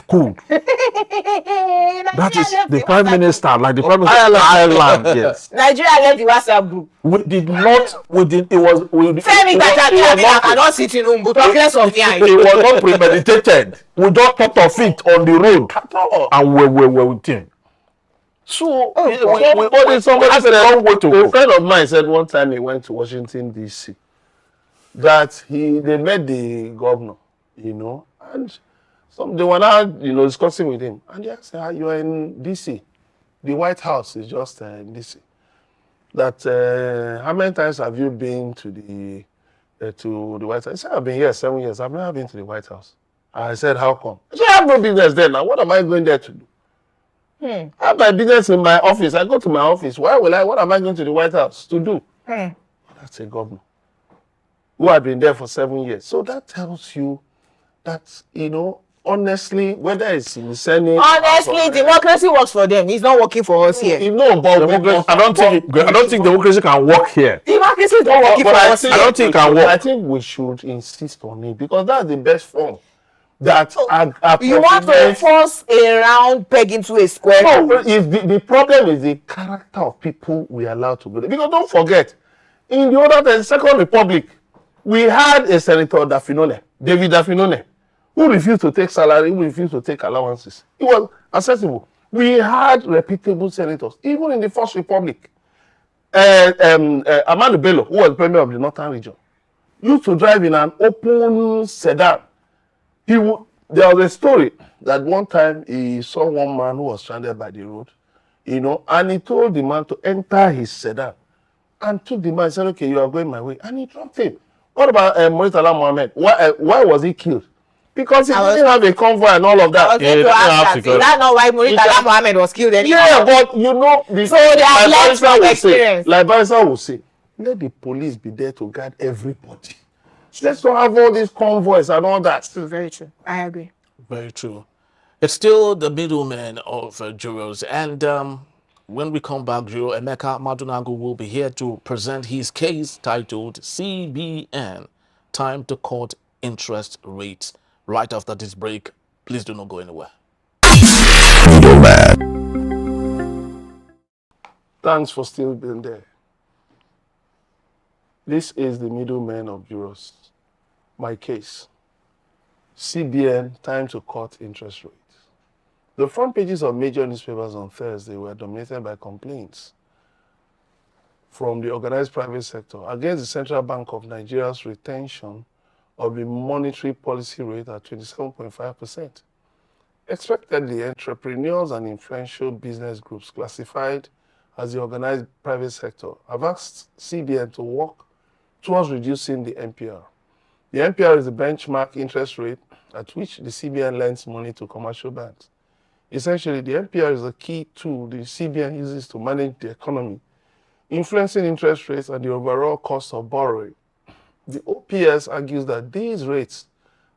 cold. That is the Prime Minister, like the Prime Minister of Ireland, yes. Nigeria left the WhatsApp group. It was Femi Gbajabiamila, I cannot see Tinubu, talk less of me. It was not premeditated. We just thought of it on the road. And we were with him. So, somebody said, a friend of mine said one time he went to Washington, D.C., that they met the governor, and they were now, discussing with him. And they asked, you are in D.C. The White House is just in D.C. That, how many times have you been to the White House? He said, I've been here 7 years. I've never been to the White House. I said, how come? I said, I have no business there now. What am I going there to do? I have my business in my office. I go to my office. What am I going to the White House to do? That's a governor who had been there for 7 years. So that tells you that, honestly, whether it's in the Senate... Honestly, democracy works for them. It's not working for us here. I don't think democracy can work here. Democracy is not working for us here. I don't think it can work. I think we should insist on it because that's the best form. That you want to force a round peg into a square? No, the problem is the character of people we allow to go there. Because don't forget, in the Second Republic, we had a senator, David Dafinone, who refused to take salary, who refused to take allowances. It was accessible. We had reputable senators, even in the First Republic. Amadu Bello, who was premier of the Northern region, used to drive in an open sedan. There was a story that one time he saw one man who was stranded by the road, and he told the man to enter his sedan and took the man and said, okay, you are going my way. And he dropped him. What about Murtala Mohammed? Why was he killed? Because he didn't have a convoy and all of that. Is that not why Murtala Mohammed was killed anyway? Yeah, but so they have learned from experience. Like Barrister will say, let the police be there to guard everybody. Let's not have all these convoys and all that. Very true. I agree. Very true. It's still the middlemen of jurors. And when we come back, Juror Emeka Madunagu will be here to present his case titled CBN, Time to Cut Interest Rates. Right after this break, please do not go anywhere. Thanks for still being there. This is the middlemen of jurors. My case. CBN, time to cut interest rates. The front pages of major newspapers on Thursday were dominated by complaints from the organized private sector against the Central Bank of Nigeria's retention of the monetary policy rate at 27.5%. Expectedly, entrepreneurs and influential business groups classified as the organized private sector have asked CBN to work towards reducing the MPR. The MPR is the benchmark interest rate at which the CBN lends money to commercial banks. Essentially, the MPR is a key tool the CBN uses to manage the economy, influencing interest rates and the overall cost of borrowing. The OPS argues that these rates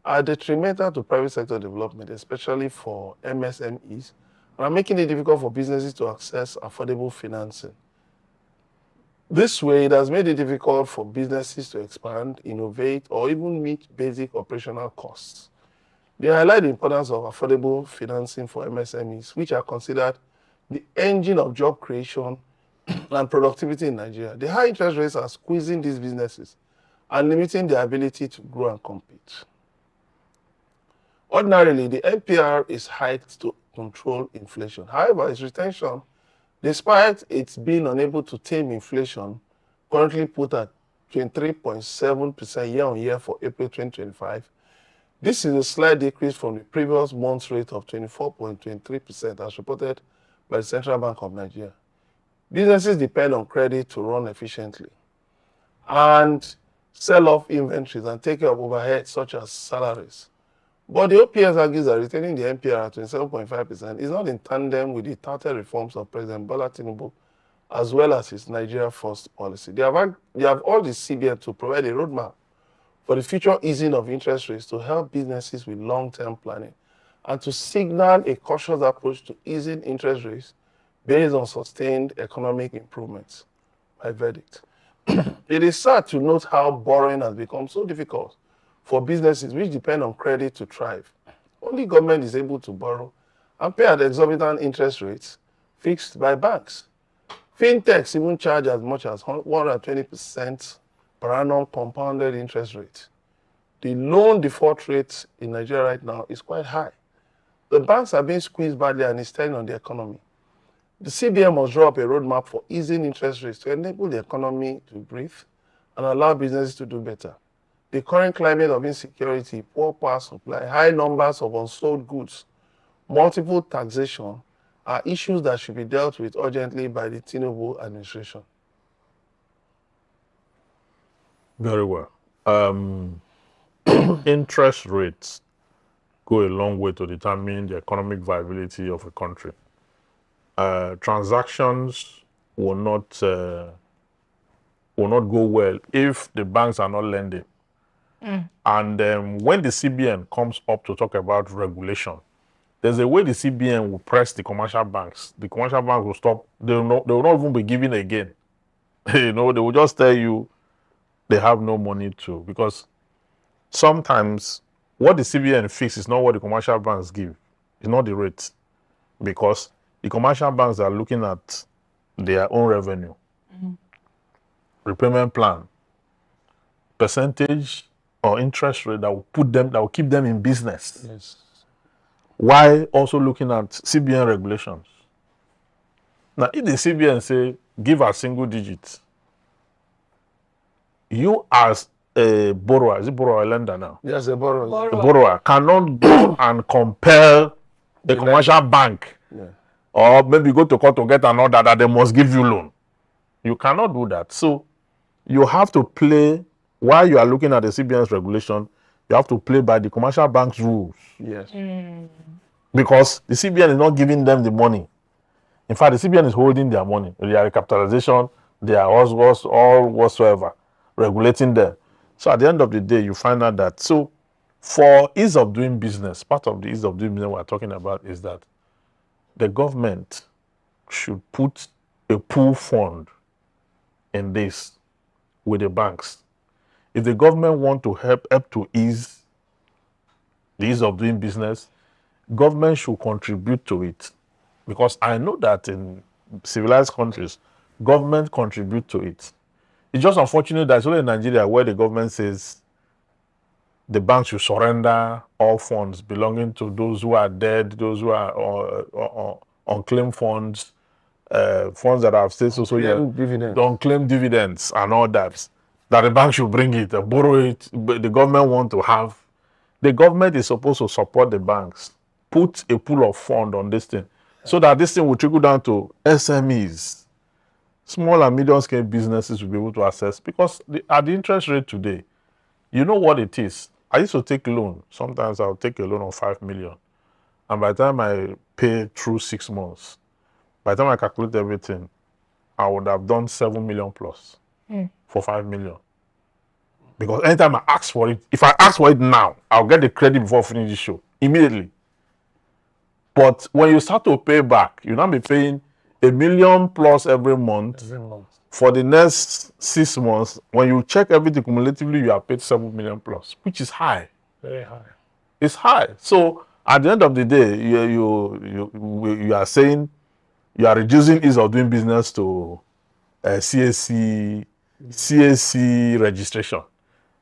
are detrimental to private sector development, especially for MSMEs, and are making it difficult for businesses to access affordable financing. This way, it has made it difficult for businesses to expand, innovate, or even meet basic operational costs. They highlight the importance of affordable financing for MSMEs, which are considered the engine of job creation and productivity in Nigeria. The high interest rates are squeezing these businesses and limiting their ability to grow and compete. Ordinarily, the MPR is hiked to control inflation. However, its retention, despite its being unable to tame inflation, currently put at 23.7% year-on-year for April 2025. This is a slight decrease from the previous month's rate of 24.23% as reported by the Central Bank of Nigeria. Businesses depend on credit to run efficiently and sell off inventories and take care of overheads such as salaries. But the OPS argues that retaining the MPR at 27.5% is not in tandem with the touted reforms of President Bola Tinubu as well as his Nigeria First policy. They have urged the CBN to provide a roadmap for the future easing of interest rates to help businesses with long-term planning and to signal a cautious approach to easing interest rates based on sustained economic improvements. My verdict. It is sad to note how borrowing has become so difficult for businesses which depend on credit to thrive. Only government is able to borrow and pay at exorbitant interest rates fixed by banks. Fintechs even charge as much as 120% per annum compounded interest rate. The loan default rate in Nigeria right now is quite high. The banks are being squeezed badly and it's telling on the economy. The CBN must draw up a roadmap for easing interest rates to enable the economy to breathe and allow businesses to do better. The current climate of insecurity, poor power supply, high numbers of unsold goods, multiple taxation are issues that should be dealt with urgently by the Tinubu administration. Very well. Interest rates go a long way to determine the economic viability of a country. Transactions will not go well if the banks are not lending. And when the CBN comes up to talk about regulation, there's a way the CBN will press the commercial banks. The commercial banks will stop. They will not even be giving again. They will just tell you they have no money to, because sometimes what the CBN fixes is not what the commercial banks give. It's not the rate, because the commercial banks are looking at their own revenue, repayment plan, percentage or interest rate that will keep them in business. Yes. While also looking at CBN regulations. Now, if the CBN say give a single digit, you as a borrower, is it borrower or lender now? Yes, a borrower. The borrower cannot go and compel the commercial bank, or maybe go to court to get an order that they must give you loan. You cannot do that. So you have to play, while you are looking at the CBN's regulation, you have to play by the commercial bank's rules. Yes. Because the CBN is not giving them the money. In fact, the CBN is holding their money. Their recapitalization, their all whatsoever, regulating them. So at the end of the day, you find out that, so for ease of doing business, part of the ease of doing business we're talking about is that the government should put a pool fund in this with the banks. If the government want to help to ease the ease of doing business, government should contribute to it. Because I know that in civilized countries, government contribute to it. It's just unfortunate that it's only in Nigeria where the government says the banks should surrender all funds belonging to those who are dead, those who are unclaimed funds, funds that have stayed unclaimed dividends and all that the bank should bring it, borrow it. But the government want to have. The government is supposed to support the banks, put a pool of fund on this thing, so that this thing will trickle down to SMEs. Small and medium-scale businesses will be able to access, because at the interest rate today, you know what it is. I used to take loan. Sometimes I'll take a loan of 5 million. And by the time I pay through 6 months, by the time I calculate everything, I would have done 7 million plus for 5 million. Because anytime I ask for it, if I ask for it now, I'll get the credit before I finish the show, immediately. But when you start to pay back, you'll not be paying 1 million plus every month. for the next 6 months, when you check everything cumulatively, you are paid 7 million plus, which is high. Very high. It's high. So at the end of the day, you are saying you are reducing ease of doing business to CAC registration.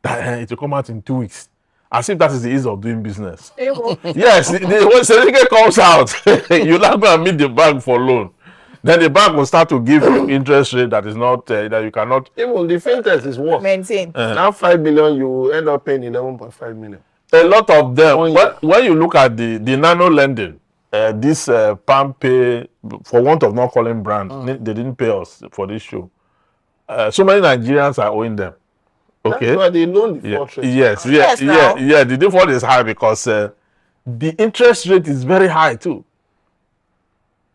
It will come out in 2 weeks. As if that is the ease of doing business. Yes, when certificate comes out, you now go and meet the bank for loan. Then the bank will start to give you interest rate that is not that you cannot. Even the fintech is worse. Maintain. Now 5 million, you end up paying 11.5 million. A lot of them. When you look at the nano lending, this Palm Pay, for want of not calling brand, they didn't pay us for this show. So many Nigerians are owing them. Okay. That's why they loan default rate. Yes. The default is high because the interest rate is very high too.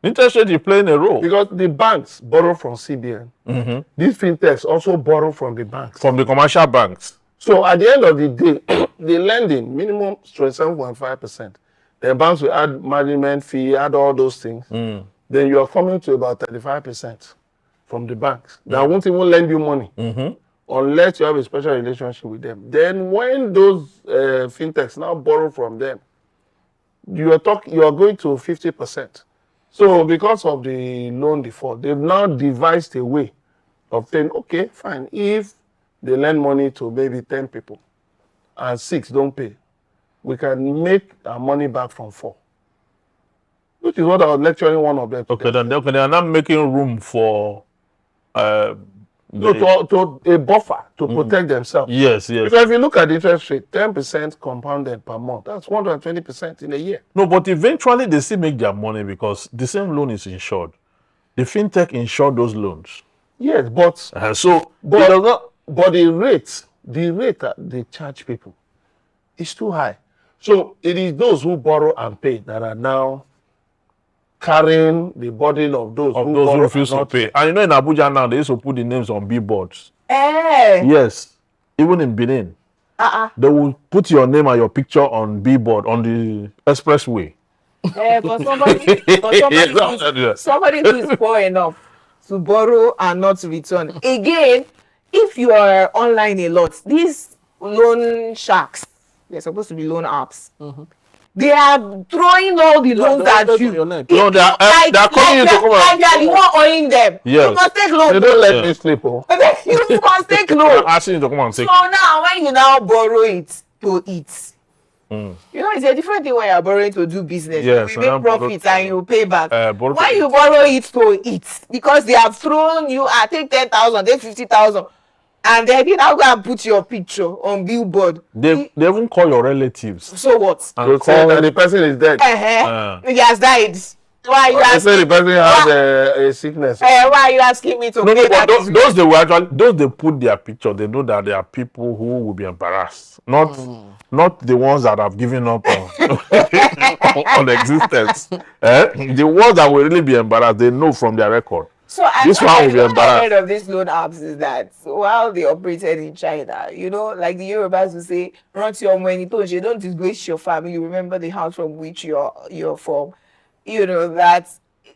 Interest rate is playing a role. Because the banks borrow from CBN. These fintechs also borrow from the banks. From the commercial banks. So at the end of the day, the lending, minimum 27.5%. The banks will add management fee, add all those things. Then you are coming to about 35% from the banks. That won't even lend you money. Unless you have a special relationship with them. Then when those fintechs now borrow from them, you are going to 50%. So because of the loan default, they've now devised a way of saying, okay, fine, if they lend money to maybe 10 people and 6 don't pay, we can make our money back from 4. Which is what I was lecturing one of them. Okay, then they are not making room for to a buffer to protect themselves. Yes. Because if you look at the interest rate, 10% compounded per month, that's 120% in a year. No, but eventually they still make their money because the same loan is insured. The fintech insured those loans. Yes, but the rate that they charge people is too high. So it is those who borrow and pay that are now carrying the burden of those who refuse to pay. And you know in Abuja now, they used to put the names on billboards. Yes. Even in Benin. They will put your name and your picture on billboard on the expressway. For somebody who is poor enough to borrow and not to return. Again, if you are online a lot, these loan sharks, they're supposed to be loan apps. They are throwing all the loans at you. No, they are calling you to come and they are the one owing them. Yes. You must take loan. They don't let me sleep. Oh. You must take They loan. are asking you to come and take. So now, when you now borrow it to eat, you know, it's a different thing when you're borrowing to do business. Yes, you make profits and you pay back. When you borrow it to eat, because they have thrown you, take 10,000, take 50,000. And then you now go and put your picture on billboard. They even call your relatives. So what? They say that the person is dead. He has died. Why are you asking? They say the person has a sickness. Why are you asking me to pay that? Those they put their picture, they know that there are people who will be embarrassed. Not the ones that have given up on existence. The ones that will really be embarrassed, they know from their record. So this one will be embarrassed. What I heard of these loan apps is that while they operated in China, you know, like the Yorubas will say, run to your money, don't disgrace your family, remember the house from which you're from. You know, that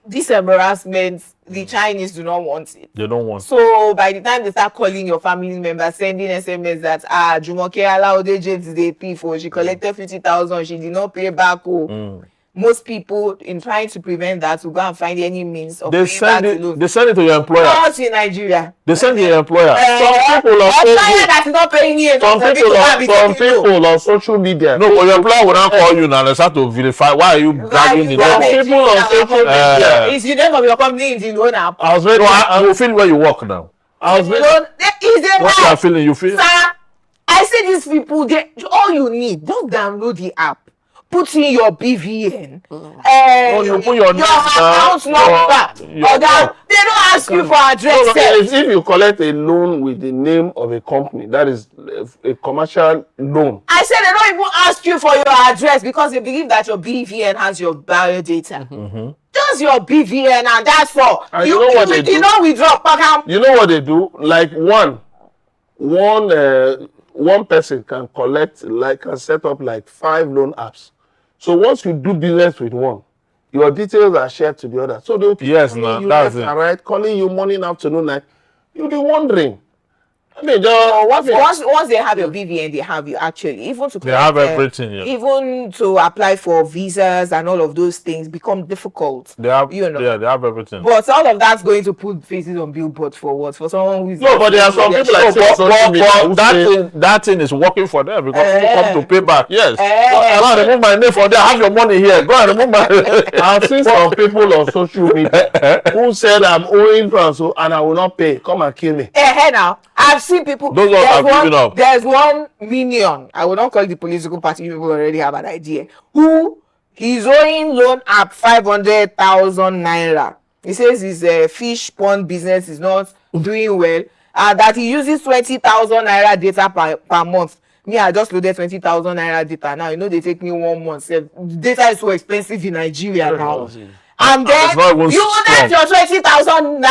this embarrassment, the Chinese do not want it. They don't want it. So by the time they start calling your family members, sending SMS that Jumoke Olajumoke James is a thief, or she collected 50,000, she did not pay back. Most people, in trying to prevent that, will go and find any means of paying back the loan. They send it to your employer. Not in Nigeria. They send to your employer. Some people on that is not paying you. some people on social media. No, but your employer will not call you now. They start to verify. Why are you dragging the Some people on social media. It's the name of your company in the loan app. I was ready. You feel where you work now. I was ready. What you are feeling, you feel. Sir, I say these people, all you need, just download the app. Put in your BVN. You put your account number. They don't ask you for address. If you collect a loan with the name of a company, that is a commercial loan. I said they don't even ask you for your address because they believe that your BVN has your biodata. Just your BVN, and that's all. And you know what they do? You know withdraw. You know what they do? Like one person can set up like 5 loan apps. So once you do business with one, your details are shared to the other. So they'll yes, no, you that's left it. and right, calling you morning, afternoon, night. you'll be wondering. I mean, once they have your BVN, they have you actually. Even to They have everything. Yeah. even to apply for visas and all of those things become difficult. They have, you know. yeah, they have everything. But all of that's going to put faces on billboards for what? For someone who's no, but there are some people like that thing is working for them because people come to pay back. Yes. Go and remove my name for there. Have your money here. Go and remove my. I've seen some people on social media who said I'm owing so and I will not pay. Come and kill me. Now I've seen people. Those ones have given up. There's one minion. I will not call it the political party. People already have an idea. Who he's owing loan at 500,000 naira. He says his fish pond business is not doing well, and that he uses 20,000 naira data per month. Me, I just loaded 20,000 naira data. Now you know they take me 1 month. Data is so expensive in Nigeria now. And then you loaded your 20,000 naira.